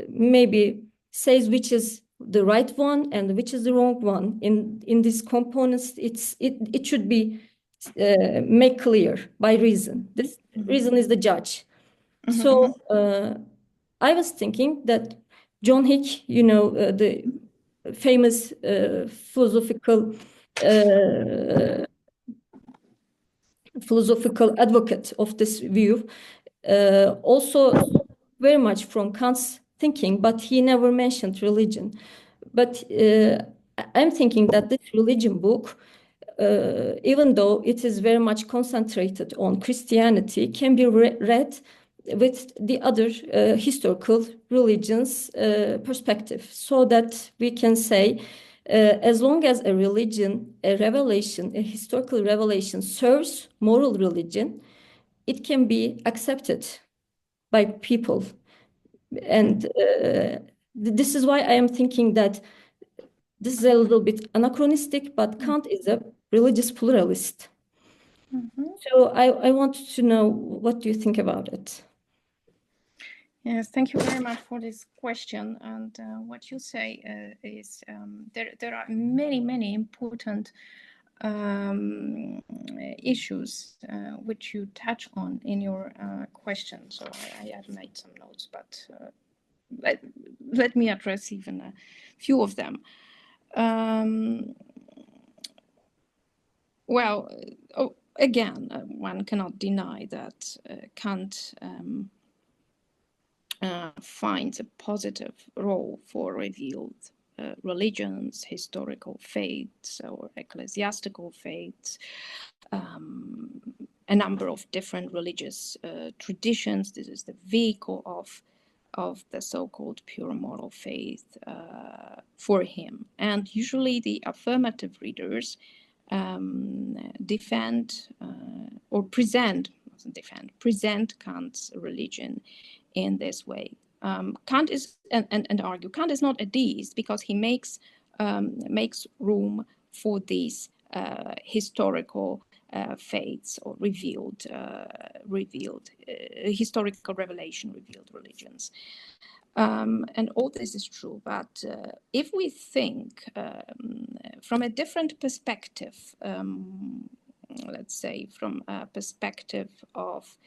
maybe says which is the right one and which is the wrong one. In these components, it should be made clear by reason. This reason is the judge. So I was thinking that John Hick, the famous philosophical advocate of this view, also very much from Kant's thinking, but he never mentioned religion. But I'm thinking that this religion book, even though it is very much concentrated on Christianity, can be read with the other historical religions' perspective, so that we can say, as long as a religion, a revelation, a historical revelation serves moral religion, it can be accepted by people. And this is why I am thinking that this is a little bit anachronistic, but Kant is a religious pluralist. So I want to know, what do you think about it? Yes, thank you very much for this question. And what you say is there are many important issues which you touch on in your question. So I had made some notes, but let me address even a few of them. Well, again, one cannot deny that Kant finds a positive role for revealed religions, historical faiths, or ecclesiastical faiths, a number of different religious traditions. This is the vehicle of the so-called pure moral faith for him. And usually the affirmative readers defend or present, present Kant's religion in this way. Kant is, and argue, Kant is not a deist because he makes room for these historical faiths or revealed historical revelation, revealed religions. And all this is true, but if we think from a different perspective, let's say from a perspective of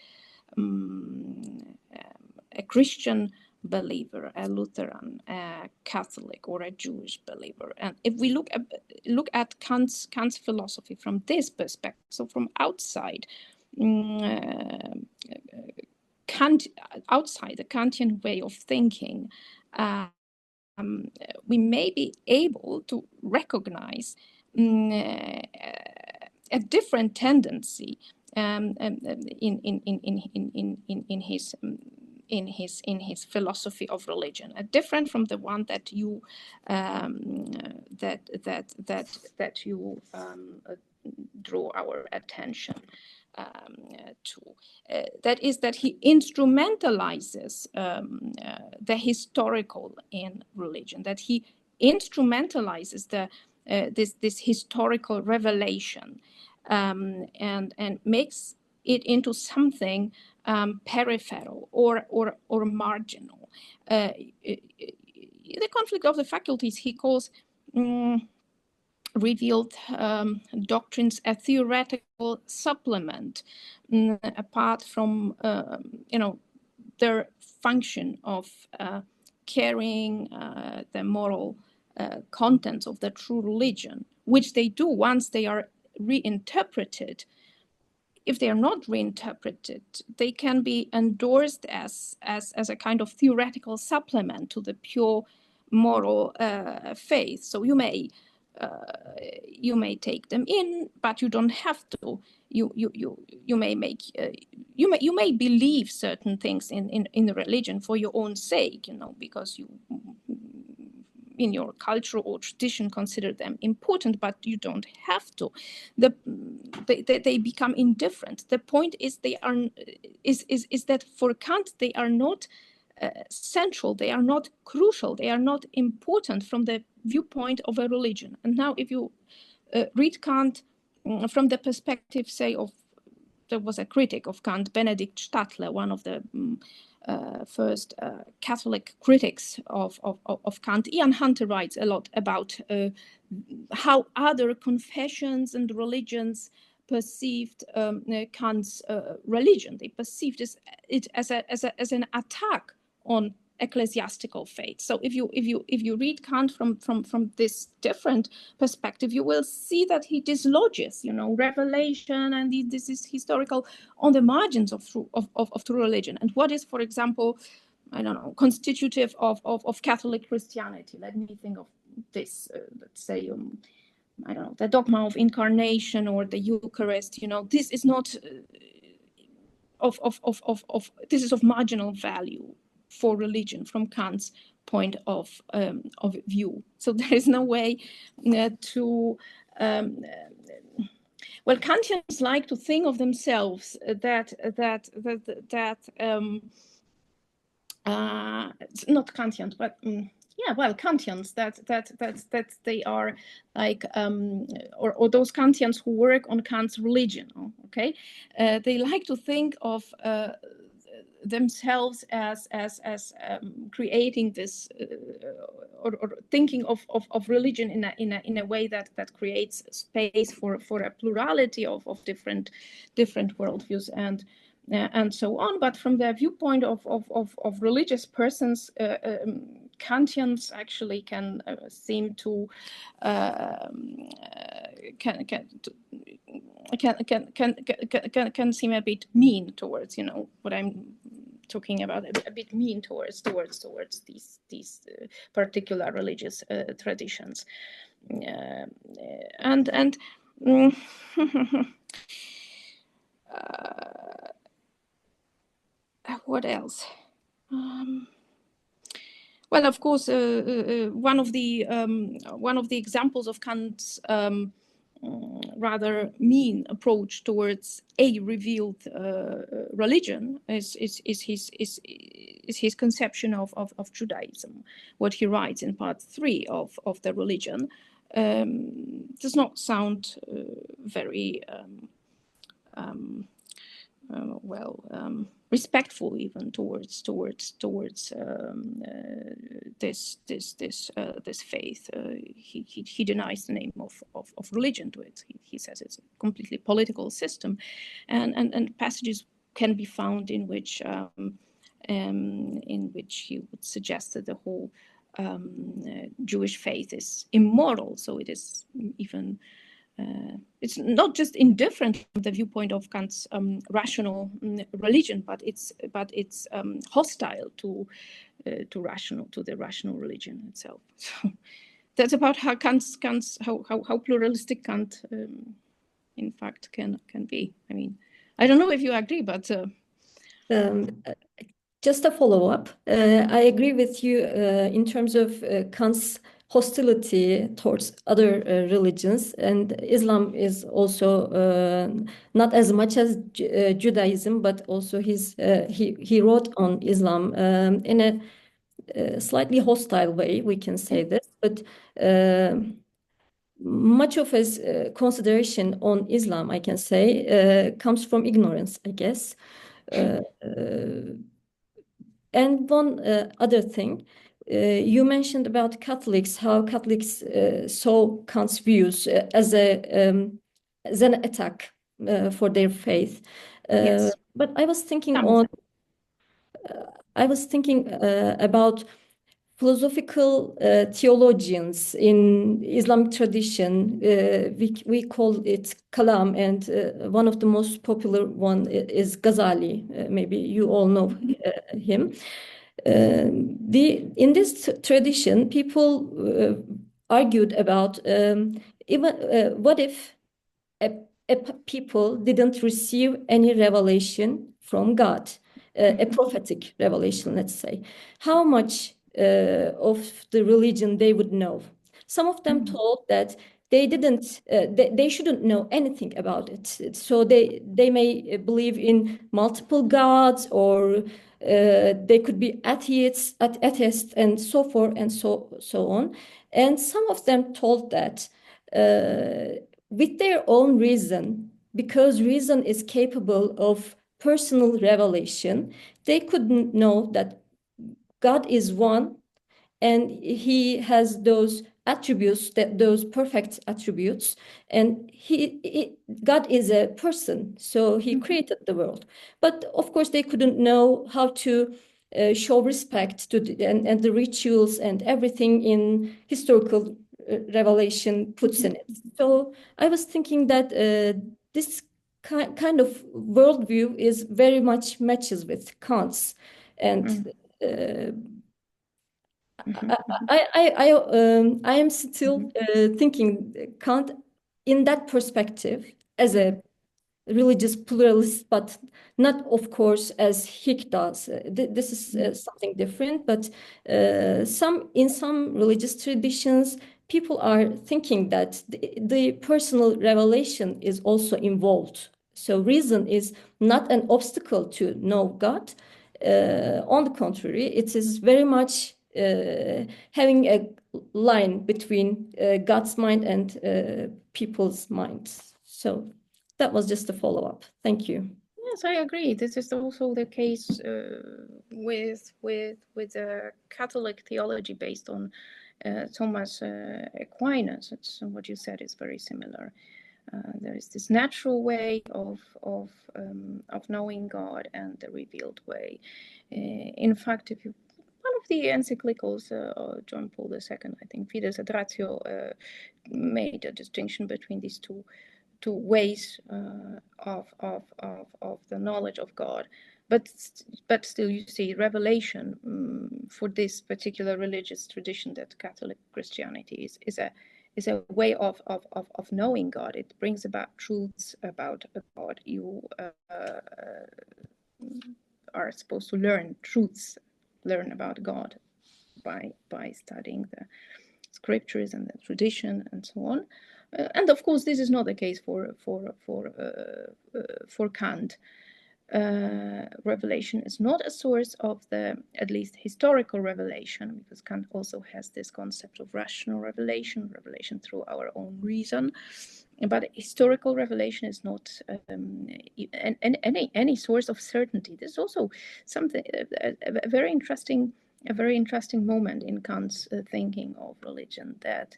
a Christian believer, a Lutheran, a Catholic, or a Jewish believer, and if we look at Kant's philosophy from this perspective, so from outside, outside the Kantian way of thinking, we may be able to recognize a different tendency in his philosophy of religion, different from the one that you draw our attention to. That is that he instrumentalizes the historical in religion, that he instrumentalizes this historical revelation and makes it into something peripheral or marginal. The conflict of the faculties he calls revealed doctrines a theoretical supplement apart from their function of carrying the moral contents of the true religion, which they do once they are reinterpreted. If they are not reinterpreted, they can be endorsed as a kind of theoretical supplement to the pure moral faith. So you may take them in, but you don't have to. You may believe certain things in the religion for your own sake, because you in your culture or tradition consider them important, but you don't have to. They become indifferent. The point is is that for Kant they are not central, they are not crucial, they are not important from the viewpoint of a religion. And now if you read Kant from the perspective, say, there was a critic of Kant, Benedict Stadler, one of the first Catholic critics of Kant. Ian Hunter writes a lot about how other confessions and religions perceived Kant's religion. They perceived it as an attack on ecclesiastical faith. So if you read Kant from this different perspective, you will see that he dislodges, revelation and this is historical on the margins of true religion. And what is, for example, I don't know, constitutive of Catholic Christianity? Let me think of this. Let's say, I don't know, the dogma of incarnation or the Eucharist. This is not this is of marginal value for religion from Kant's point of view. So there is no way to well, Kantians like to think of themselves that not Kantians, but Kantians that they are like or those Kantians who work on Kant's religion. Okay, they like to think of themselves as creating this or thinking of religion in a way that creates space for a plurality of different worldviews and so on. But from the viewpoint of religious persons, Kantians actually can seem to can seem a bit mean towards what I'm talking about, a bit mean towards these particular religious traditions, and what else? Well, of course, one of the examples of Kant's rather mean approach towards a revealed religion is his conception of Judaism. What he writes in part 3 of the religion does not sound very respectful even towards this faith. He denies the name of religion to it. He says it's a completely political system, and passages can be found in which he would suggest that the whole Jewish faith is immoral. So it is even. It's not just indifferent from the viewpoint of Kant's rational religion, but it's hostile to the rational religion itself. So that's about how how pluralistic Kant in fact can be. I mean, I don't know if you agree, but just a follow-up. I agree with you in terms of Kant's hostility towards other religions, and Islam is also not as much as Judaism, but also he wrote on Islam in a slightly hostile way, we can say this, but much of his consideration on Islam, I can say, comes from ignorance, I guess. And one other thing, you mentioned about Catholics, how Catholics saw Kant's views as an attack for their faith. Yes. But I was thinking about philosophical theologians in Islamic tradition. We call it Kalam, and one of the most popular one is Ghazali. Maybe you all know him. In this tradition, people argued about even what if people didn't receive any revelation from God, a prophetic revelation, let's say, how much of the religion they would know. Some of them told that they didn't, they shouldn't know anything about it. So they may believe in multiple gods, or they could be atheists, and so forth and so on. And some of them told that with their own reason, because reason is capable of personal revelation, they couldn't know that God is one, and he has those attributes, those perfect attributes, and God is a person, so he created the world. But of course they couldn't know how to show respect to and the rituals and everything in historical revelation puts in it. So I was thinking that this kind of worldview is very much matches with Kant's, and I am still thinking Kant in that perspective as a religious pluralist, but not, of course, as Hick does. This is something different, but in some religious traditions, people are thinking that the personal revelation is also involved. So reason is not an obstacle to know God. On the contrary, it is very much having a line between God's mind and people's minds. So that was just a follow-up. Thank you. Yes, I agree. This is also the case with Catholic theology based on Thomas Aquinas. It's what you said is very similar. There is this natural way of knowing God and the revealed way. In fact, if you one of the encyclicals, John Paul II, I think, Fides et Ratio, made a distinction between these two ways of the knowledge of God, but still, you see, revelation for this particular religious tradition that Catholic Christianity is a way of knowing God. It brings about truths about God. You are supposed to learn truths, learn about God by studying the scriptures and the tradition and so on. And of course, this is not the case for Kant. Revelation is not a source of the, at least historical revelation, because Kant also has this concept of rational revelation, revelation through our own reason. But historical revelation is not any source of certainty. This is also something a very interesting moment in Kant's thinking of religion. That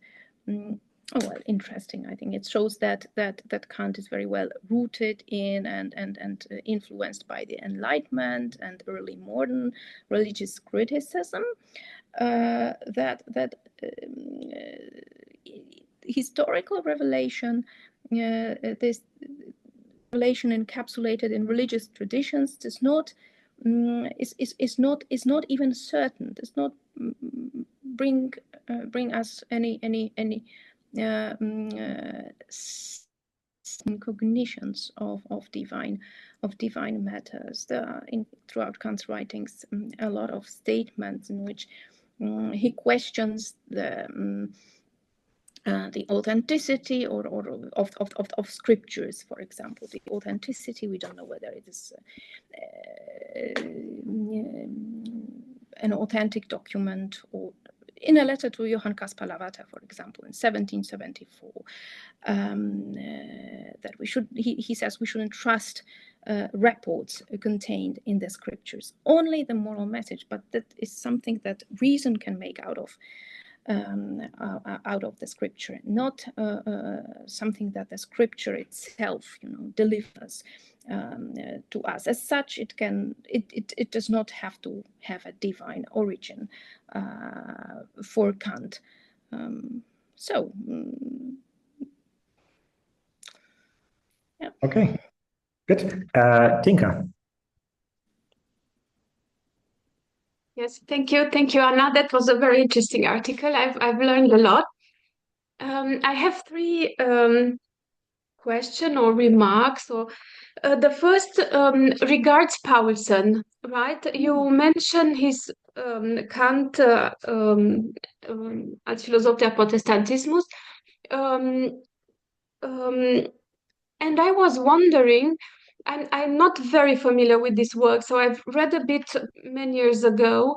interesting. I think it shows that Kant is very well rooted in and influenced by the Enlightenment and early modern religious criticism. Historical revelation, this revelation encapsulated in religious traditions, does not is not even certain. Does not bring us any cognitions of divine matters. There are throughout Kant's writings a lot of statements in which he questions the authenticity of scriptures, for example. The authenticity, we don't know whether it is an authentic document, or in a letter to Johann Caspar Lavater, for example, in 1774, that he says we shouldn't trust reports contained in the scriptures, only the moral message, but that is something that reason can make out of the scripture, not something that the scripture itself, delivers to us. As such, it does not have to have a divine origin for Kant. Yeah. Okay, good. Tinka. Yes, thank you, Anna. That was a very interesting article. I've learned a lot. I have three question or remarks. So the first regards Paulsen, right? You mentioned his Kant als Philosoph der Protestantismus, and I was wondering, I'm not very familiar with this work, so I've read a bit many years ago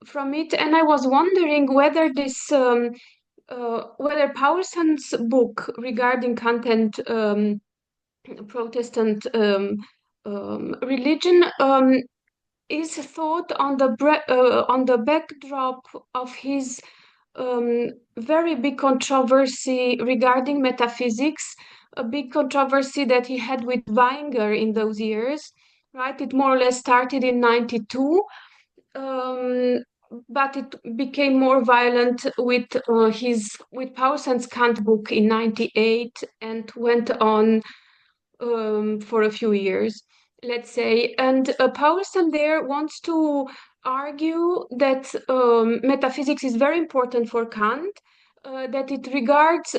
from it, and I was wondering whether this whether Paulsen's book regarding Kant and Protestant religion is thought on the backdrop of his very big controversy regarding metaphysics, a big controversy that he had with Wenger in those years, right? It more or less started in 92, but it became more violent with Paulsen's Kant book in 98 and went on for a few years, let's say. And Paulsen there wants to argue that metaphysics is very important for Kant, that it regards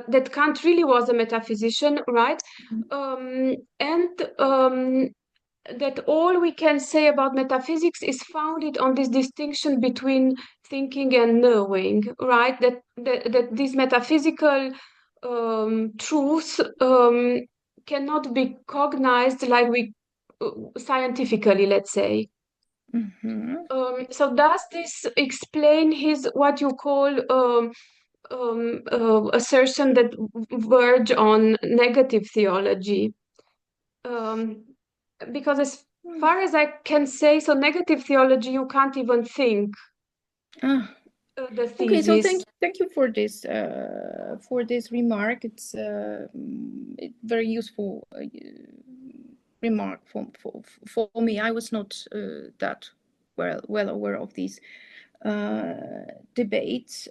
that Kant really was a metaphysician, right? And that all we can say about metaphysics is founded on this distinction between thinking and knowing, right? That these metaphysical truths cannot be cognized like we scientifically, let's say. So does this explain his what you call assertion that verge on negative theology? Because as far as I can say, so negative theology, you can't even think. The thesis. Okay, so thank you for this remark. It's very useful remark for me. I was not that well aware of these debates.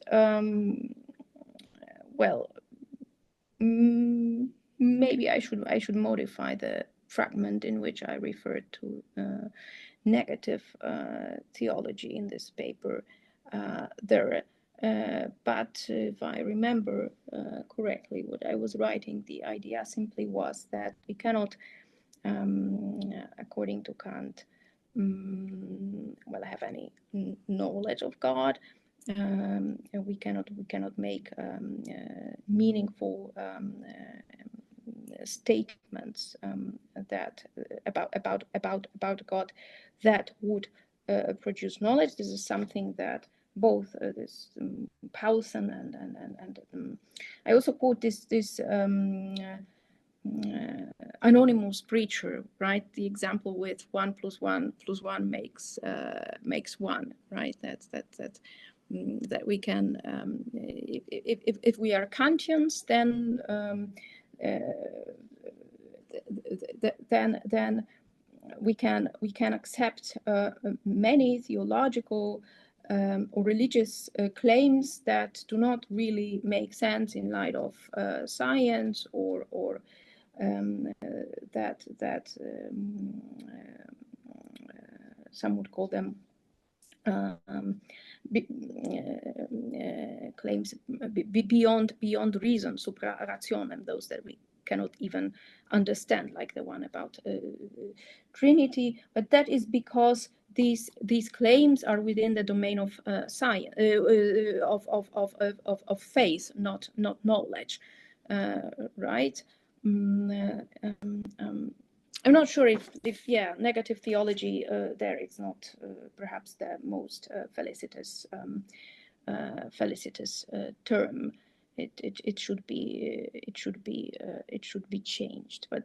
Maybe I should modify the fragment in which I referred to negative theology in this paper there. But if I remember correctly what I was writing, the idea simply was that we cannot, according to Kant, have any knowledge of God we cannot make meaningful statements that about God that would produce knowledge. This is something that both this Paulsen and I also quote this anonymous preacher, right? The example with 1 + 1 + 1 makes 1, right? That we can, if we are Kantians, then then we can accept many theological or religious claims that do not really make sense in light of science or that some would call them claims beyond reason, supra rationem, those that we cannot even understand, like the one about Trinity. But that is because these claims are within the domain of science, of faith, not knowledge, right? I'm not sure if negative theology there is not perhaps the most felicitous term. It should be changed. But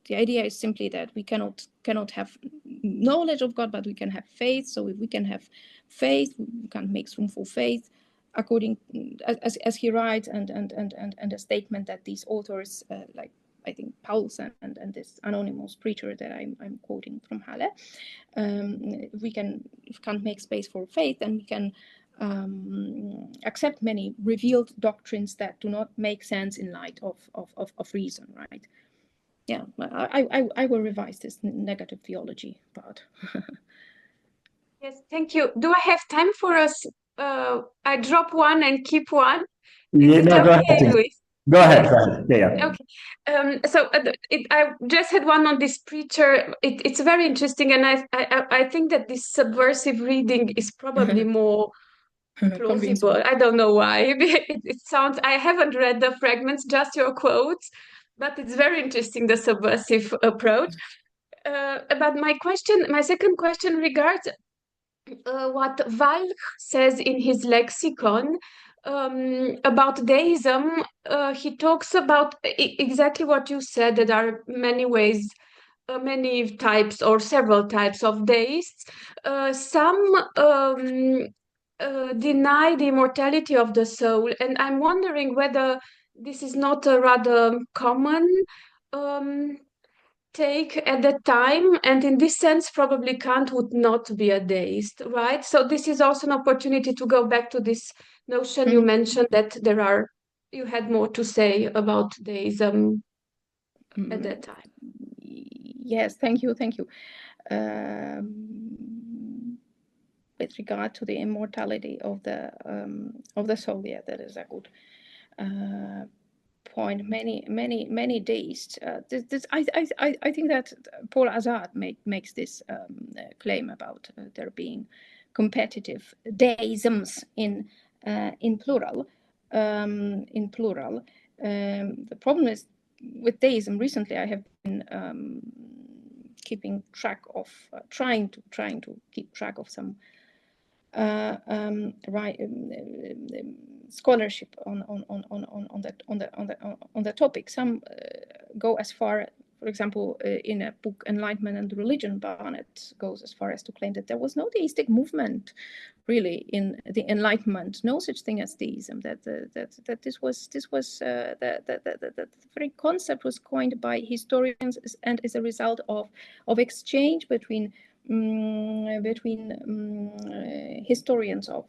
the idea is simply that we cannot have knowledge of God, but we can have faith. So if we can have faith, we can make room for faith, according as he writes, and a statement that these authors like I think Paulsen and this anonymous preacher that I'm quoting from Halle, if Kant make space for faith, then we can accept many revealed doctrines that do not make sense in light of reason, right? Yeah, I will revise this negative theology part. Yes, thank you. Do I have time for us? I drop one and keep one. Yeah, Is it no, go okay, ahead. Luis? Go ahead. Yes. Go ahead. Yeah. Okay. So I just had one on this preacher. It's very interesting, and I think that this subversive reading is probably more plausible. I don't know why. It sounds. I haven't read the fragments, just your quotes, but it's very interesting, the subversive approach. But my second question regards what Walch says in his lexicon about deism. He talks about exactly what you said, that there are many ways, many types or several types of deists. Some deny the immortality of the soul, and I'm wondering whether this is not a rather common take at that time, and in this sense probably Kant would not be a deist, right? So this is also an opportunity to go back to this notion you mentioned, that you had more to say about deism at that time. Yes, thank you. With regard to the immortality of the soul, yeah, that is a good point. Many deists. I think that Paul Azad makes this claim about there being competitive deisms in plural. The problem is with deism. Recently, I have been keeping track of trying to keep track of some scholarship on the topic. Some go as far, for example, in a book Enlightenment and Religion, Barnett goes as far as to claim that there was no deistic movement really in the Enlightenment, no such thing as deism. That this was the very concept was coined by historians and is a result of exchange between historians of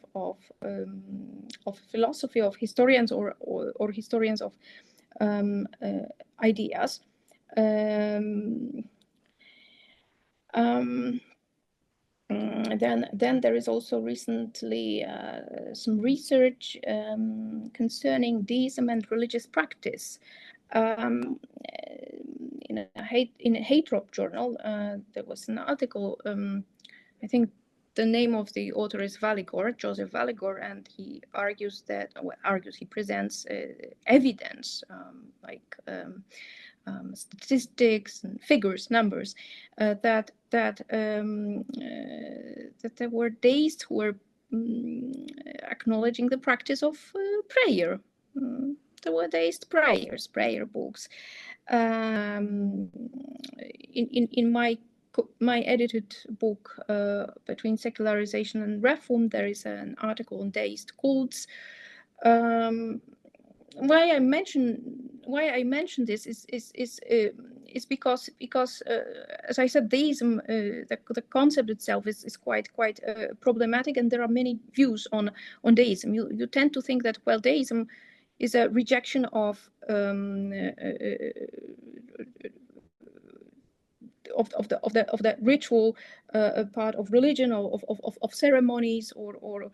philosophy, of historians or historians of ideas. Then there is also recently some research concerning deism and religious practice. In a Hatrop journal, there was an article, I think the name of the author is Valigor, Joseph Valigor, and he argues that, he presents evidence, statistics and figures, numbers, that there were deists who were acknowledging the practice of prayer. There were deist prayers, prayer books. In my edited book, Between Secularization and Reform, there is an article on deist cults. Why I mention this is because as I said, deism, the concept itself is quite problematic, and there are many views on deism. You tend to think that, well, deism is a rejection of the ritual part of religion, of ceremonies, or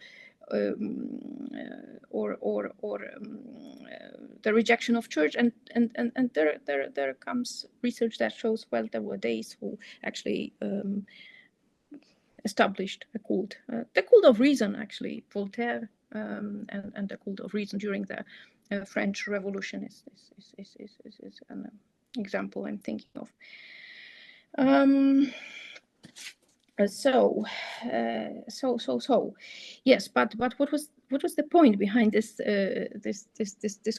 the rejection of church, and there comes research that shows, well, there were deists who actually established a cult, the cult of reason, actually. Voltaire and the cult of reason during the French Revolution is an example I'm thinking of. Yes, but what was the point behind this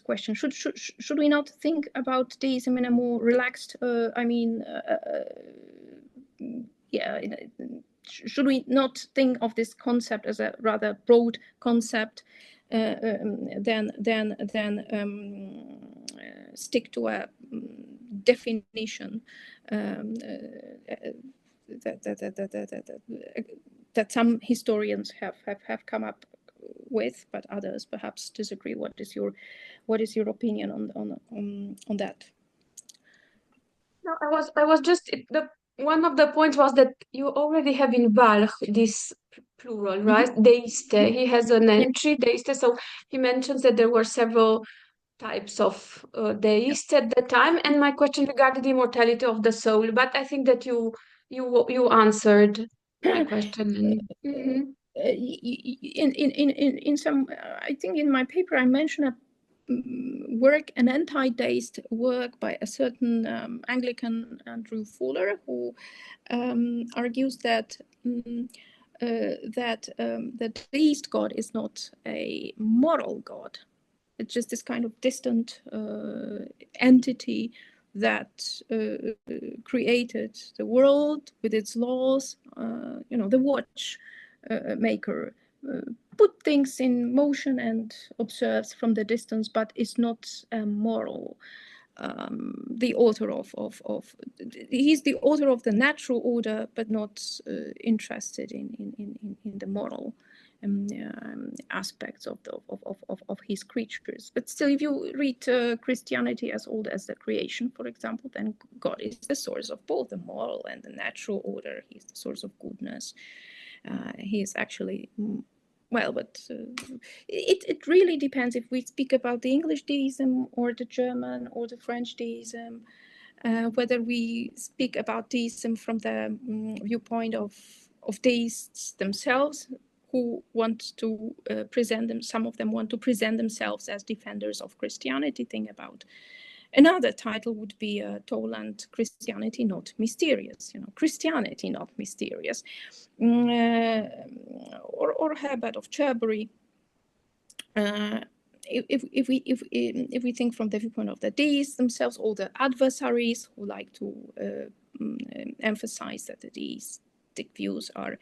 question? Should we not think about deism in a more relaxed? Should we not think of this concept as a rather broad concept than stick to a definition that some historians have come up with, but others perhaps disagree? What is your opinion on that? No, I was just one of the points was that you already have in Walch this plural, right? Deiste. He has an entry, deiste. So he mentions that there were several types of deists at the time. And my question regarded the immortality of the soul, but I think that you answered my question. In some, I think in my paper I mentioned a work, an anti-deist work by a certain Anglican Andrew Fuller, who argues that the deist God is not a moral God. It's just this kind of distant entity that created the world with its laws. The watch maker put things in motion and observes from the distance, but is not moral. The author he's the author of the natural order, but not interested in the moral aspects of his creatures. But still, if you read Christianity as old as the creation, for example, then God is the source of both the moral and the natural order. He's the source of goodness. He is actually, well, but it really depends if we speak about the English deism or the German or the French deism, whether we speak about deism from the viewpoint of deists themselves, who want to some of them want to present themselves as defenders of Christianity. Think about another title would be Toland, Christianity Not Mysterious, Christianity Not Mysterious, or Herbert of Cherbury. If we think from the viewpoint of the deists themselves, or the adversaries who like to emphasize that the deistic views are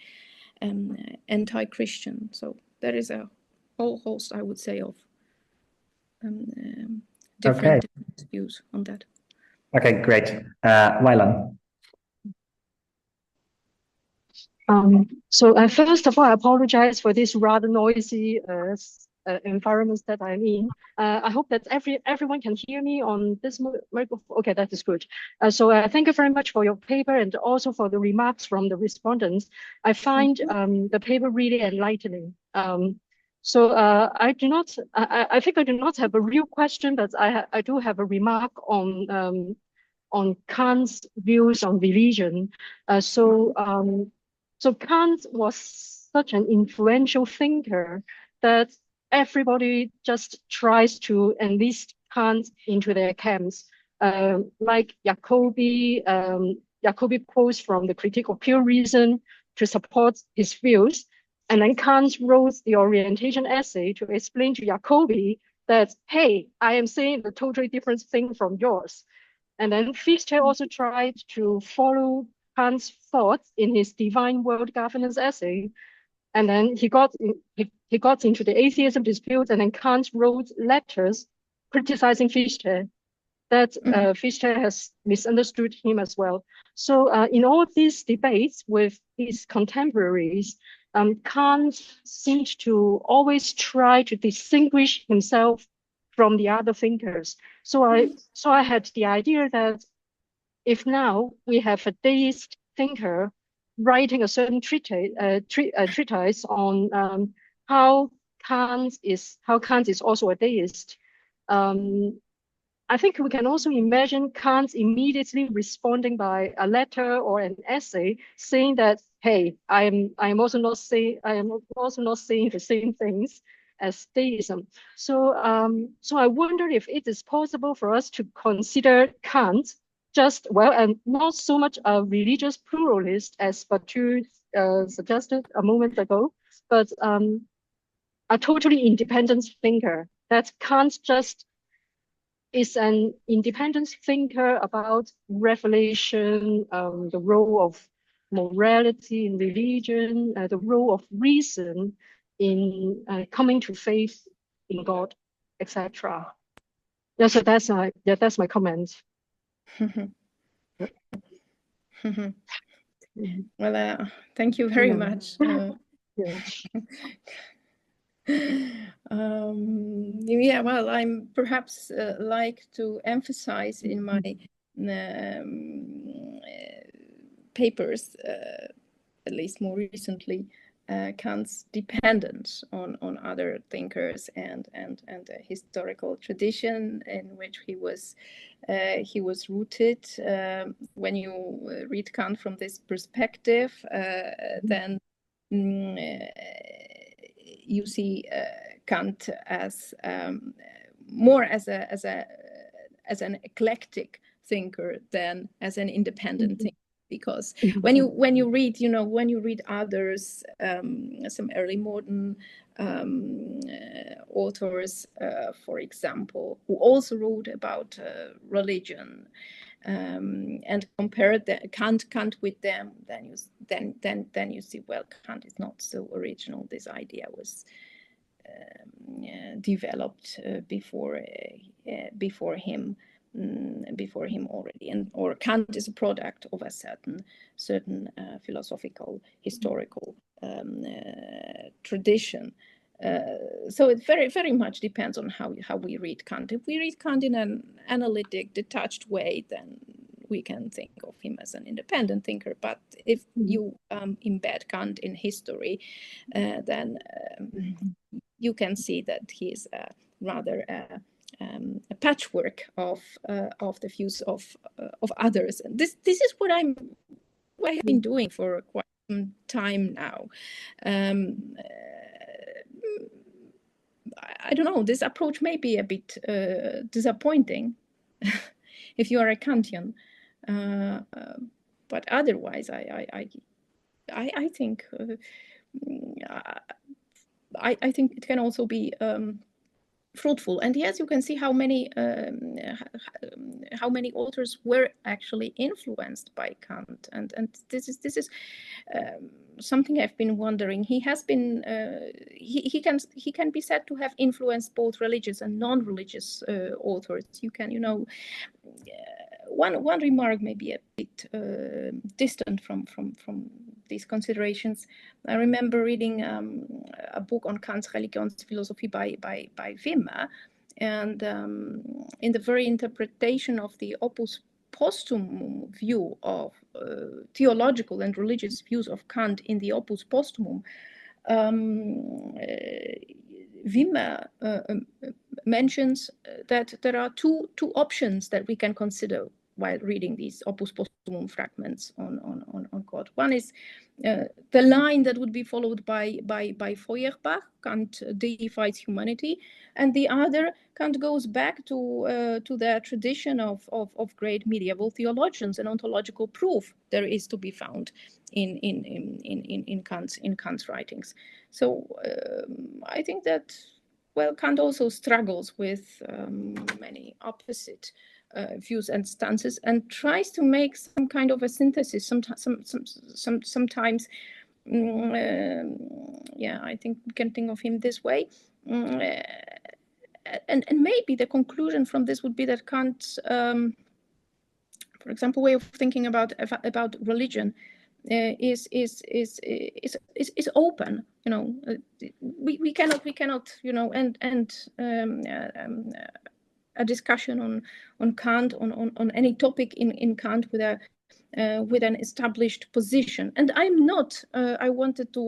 anti-Christian. So there is a whole host, I would say, of different views on that. Okay, great. Lailan. So first of all, I apologize for this rather noisy environments that I'm in. I hope that everyone can hear me on this microphone. Okay, that is good. So thank you very much for your paper and also for the remarks from the respondents. I find the paper really enlightening. So I think I do not have a real question, but I do have a remark on Kant's views on religion. So Kant was such an influential thinker that everybody just tries to enlist Kant into their camps. Like Jacobi quotes from the Critique of Pure Reason to support his views. And then Kant wrote the orientation essay to explain to Jacobi that, hey, I am saying a totally different thing from yours. And then Fichte also tried to follow Kant's thoughts in his Divine World Governance essay. And then he got into the atheism dispute, and then Kant wrote letters criticizing Fichte that Fichte has misunderstood him as well. So in all these debates with his contemporaries, Kant seemed to always try to distinguish himself from the other thinkers. So I had the idea that if now we have a deist thinker writing a certain treatise on how Kant is also a deist, I think we can also imagine Kant immediately responding by a letter or an essay saying that, hey, I am also not saying the same things as deism. So I wonder if it is possible for us to consider Kant and not so much a religious pluralist as Batu suggested a moment ago, but a totally independent thinker. That Kant just is an independent thinker about revelation, the role of morality in religion, the role of reason in coming to faith in God, etc. Yeah, so that's my comment. Well, thank you very much. Yeah, well, I'm perhaps like to emphasize in my papers, at least more recently, Kant's dependence on other thinkers and the historical tradition in which he was rooted. When you read Kant from this perspective, then you see Kant as more as an eclectic thinker than as an independent thinker. Because when you read others, some early modern authors, for example, who also wrote about religion, and compare Kant with them, then you see, well, Kant is not so original. This idea was developed before him already, or Kant is a product of a certain philosophical historical tradition. So it very, very much depends on how we read Kant. If we read Kant in an analytic, detached way, then we can think of him as an independent thinker. But if you embed Kant in history, then you can see that he is rather a patchwork of the views of others. And this is what I have been doing for quite some time now. I don't know, this approach may be a bit disappointing if you are a Kantian, but otherwise I think I think it can also be fruitful. And yes, you can see how many authors were actually influenced by Kant, and this is something I've been wondering. He has been he can be said to have influenced both religious and non-religious authors. You can, one remark may be a bit distant from these considerations. I remember reading a book on Kant's Religionsphilosophie by Wimmer, and in the very interpretation of the opus posthumum view of theological and religious views of Kant in the opus posthumum, Wimmer mentions that there are two options that we can consider while reading these opus posthumum fragments on God. One is the line that would be followed by Feuerbach, Kant deifies humanity, and the other, Kant goes back to the tradition of great medieval theologians, and ontological proof there is to be found in Kant's writings. So I think that, well, Kant also struggles with many opposite views and stances, and tries to make some kind of a synthesis. Sometimes, yeah, I think we can think of him this way. And maybe the conclusion from this would be that Kant's, for example, way of thinking about religion is open. You know, we cannot end a discussion on Kant on any topic in Kant with an established position. And I'm not, I wanted to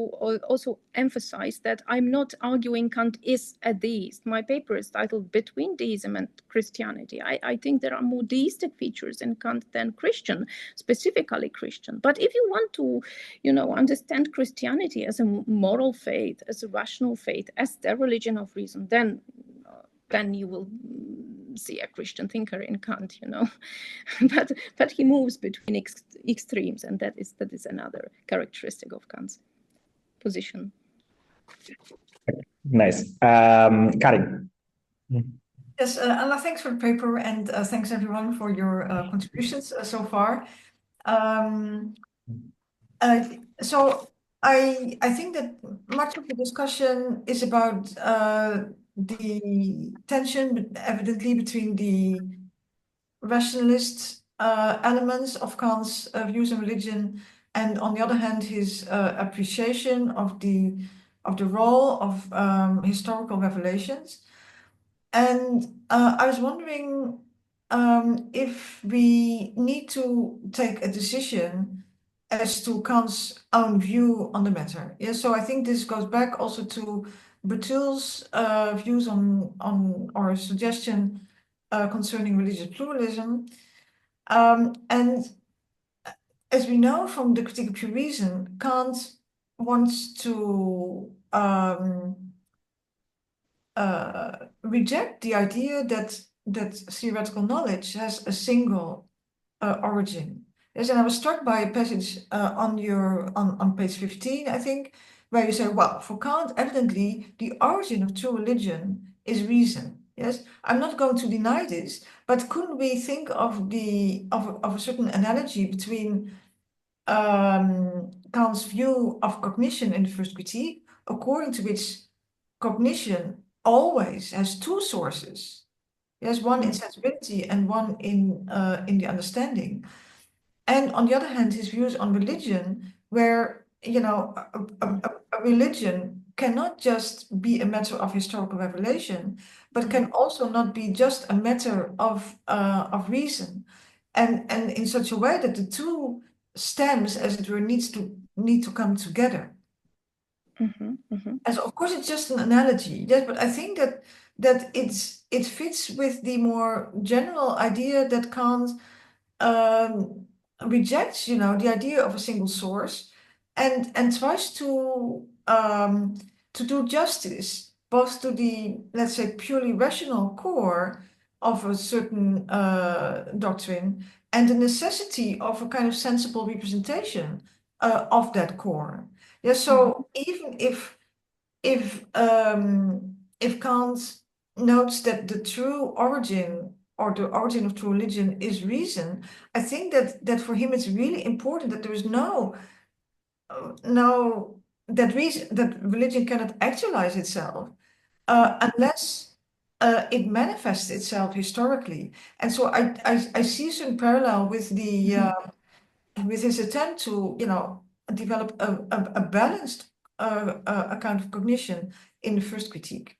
also emphasize that I'm not arguing Kant is a deist. My paper is titled Between Deism and Christianity. I think there are more deistic features in Kant than Christian, specifically Christian. But if you want to, understand Christianity as a moral faith, as a rational faith, as the religion of reason, then you will see a Christian thinker in Kant, but he moves between extremes, and that is another characteristic of Kant's position. Nice. Karin. Yes, Anna, thanks for the paper, and thanks everyone for your contributions so far. So I think that much of the discussion is about the tension evidently between the rationalist elements of Kant's views on religion, and on the other hand his appreciation of the role of historical revelations. And I was wondering if we need to take a decision as to Kant's own view on the matter. Yeah, so I think this goes back also to Butyl's views on or suggestion concerning religious pluralism. And as we know from the Critique of Pure Reason, Kant wants to reject the idea that theoretical knowledge has a single origin. Yes, and I was struck by a passage on page 15, I think, where you say, well, for Kant, evidently, the origin of true religion is reason. Yes, I'm not going to deny this, but couldn't we think of a certain analogy between Kant's view of cognition in the first critique, according to which cognition always has two sources. Yes, one in sensibility and one in the understanding. And on the other hand, his views on religion, where a religion cannot just be a matter of historical revelation, but can also not be just a matter of reason, and in such a way that the two stems, as it were, need to come together. And so, of course, it's just an analogy, yes, but I think that it fits with the more general idea that Kant rejects, the idea of a single source, and tries to do justice both to the, let's say, purely rational core of a certain doctrine, and the necessity of a kind of sensible representation of that core. Yeah, so even if Kant notes that the true origin or the origin of true religion is reason, I think that for him it's really important that there is that religion cannot actualize itself unless it manifests itself historically. And so I see some parallel with with his attempt to develop a balanced account of cognition in the first critique.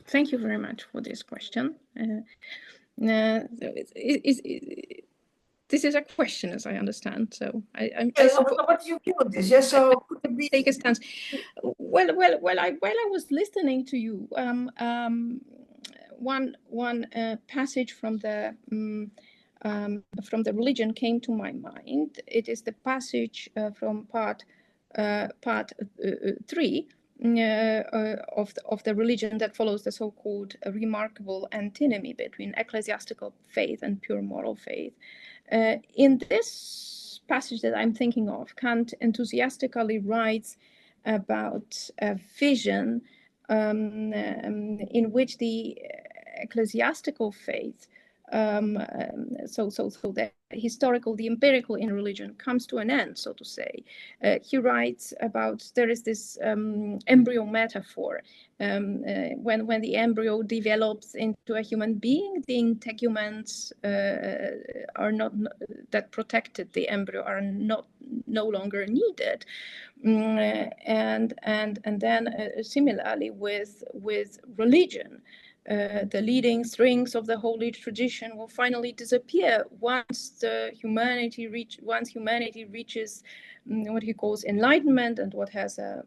Thank you very much for this question. This is a question, as I understand. So what do you feel of this? Yes, so could it be... take a stance. While I was listening to you, one passage from the from the religion came to my mind. It is the passage from part 3 of the religion that follows the so-called remarkable antinomy between ecclesiastical faith and pure moral faith. In this passage that I'm thinking of, Kant enthusiastically writes about a vision in which the ecclesiastical faith, so the historical, the empirical in religion comes to an end, so to say. He writes about, there is this embryo metaphor. When the embryo develops into a human being, the integuments are not, that protected the embryo are no longer needed. And then similarly with religion, the leading strings of the holy tradition will finally disappear once humanity reaches what he calls enlightenment and what has a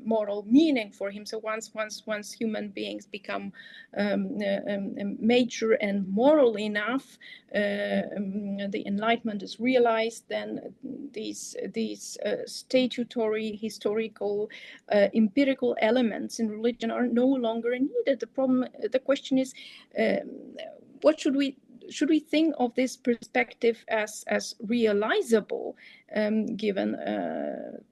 moral meaning for him. So once human beings become mature and moral enough, the enlightenment is realized, then these statutory, historical, empirical elements in religion are no longer needed. The question is, what should we think of this perspective as realizable, given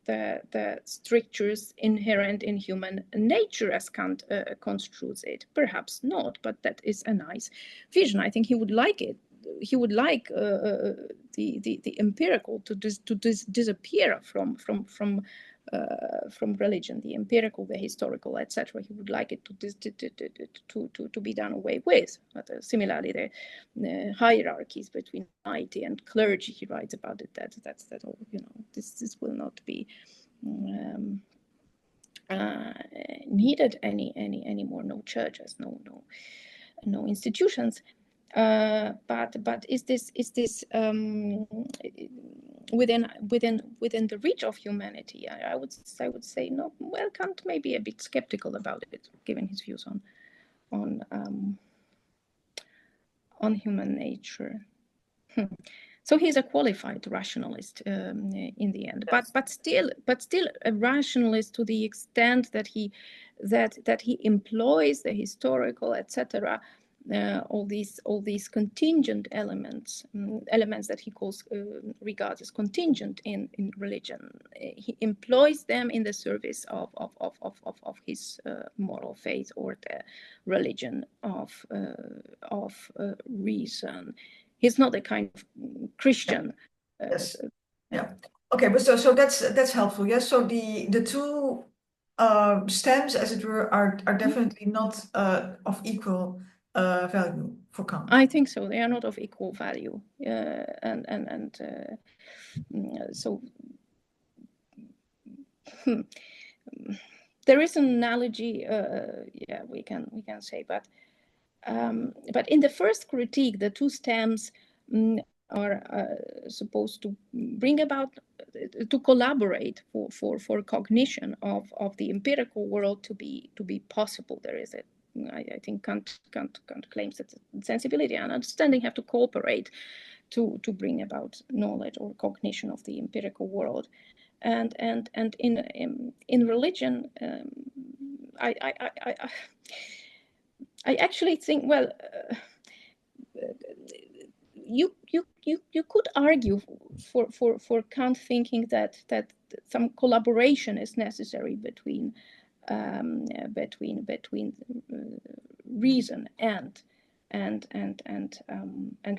the strictures inherent in human nature as Kant construes it? Perhaps not, but that is a nice vision. I think he would like it. He would like the empirical to disappear from religion, the empirical, the historical, etc. He would like it to be done away with. But similarly, the hierarchies between laity and clergy, he writes about it. That's all. This will not be needed anymore. No churches, no institutions. But is this within the reach of humanity? I would say no. Well, Kant may be a bit skeptical about it, given his views on human nature. So he's a qualified rationalist in the end, but still a rationalist to the extent that he employs the historical, etc. All these contingent elements that he regards as contingent in religion. He employs them in the service of his moral faith, or the religion of reason. He's not a kind of Christian. Yes. Yeah. Okay, but so that's helpful. Yes. So the two stems, as it were, are definitely not of equal value for Kant. I think so. They are not of equal value, so there is an analogy. We can say, but in the first critique, the two stems are supposed to bring about, to collaborate for cognition of the empirical world to be possible. There is I think Kant claims that sensibility and understanding have to cooperate to bring about knowledge or cognition of the empirical world, and in religion, I actually think, well, you could argue for Kant thinking that some collaboration is necessary between reason and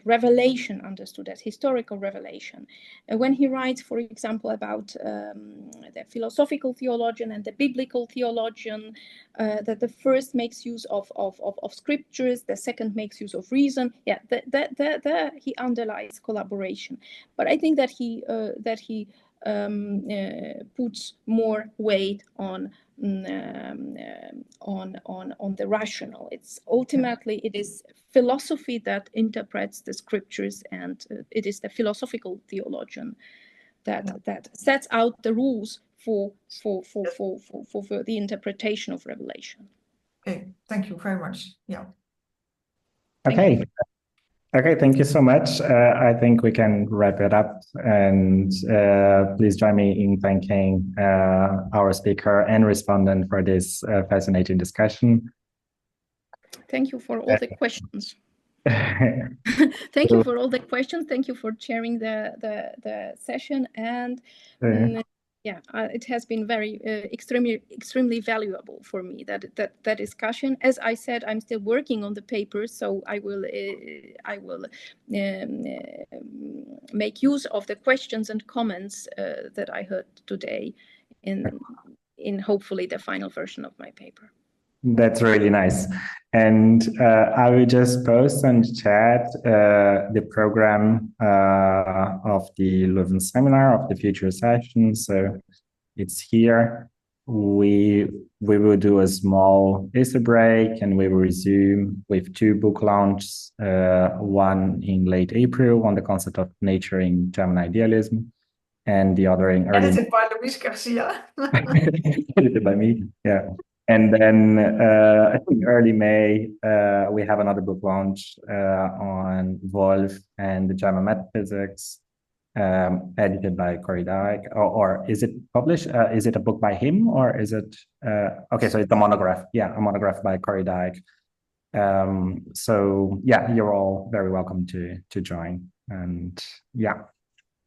revelation, understood as historical revelation. When he writes, for example, about the philosophical theologian and the biblical theologian, that the first makes use of scriptures, the second makes use of reason. Yeah, there he underlies collaboration. But I think that he puts more weight on the rational. It's ultimately, it is philosophy that interprets the scriptures, and it is the philosophical theologian that sets out the rules for the interpretation of revelation. Okay, thank you very much. Yeah. Okay. Okay, thank you so much. I think we can wrap it up, and please join me in thanking our speaker and respondent for this fascinating discussion. Thank you for all the questions. Thank you for all the questions. Thank you for chairing the session, and yeah, it has been very extremely valuable for me, that discussion. As I said, I'm still working on the paper, so I will make use of the questions and comments that I heard today in hopefully the final version of my paper. That's really nice. And I will just post on the chat the program of the Leuven seminar, of the future sessions. So it's here. We will do a small Easter break, and we will resume with 2 book launches, one in late April on the concept of nature in German idealism, and the other in early... Edited by Luis Garcia. Edited by me, yeah. And then I think early May, we have another book launch on Wolf and the German metaphysics, edited by Corey Dyke. Or is it published? Is it a book by him, or is it... okay, so it's a monograph. Yeah, a monograph by Corey Dyke. So yeah, you're all very welcome to join. And yeah.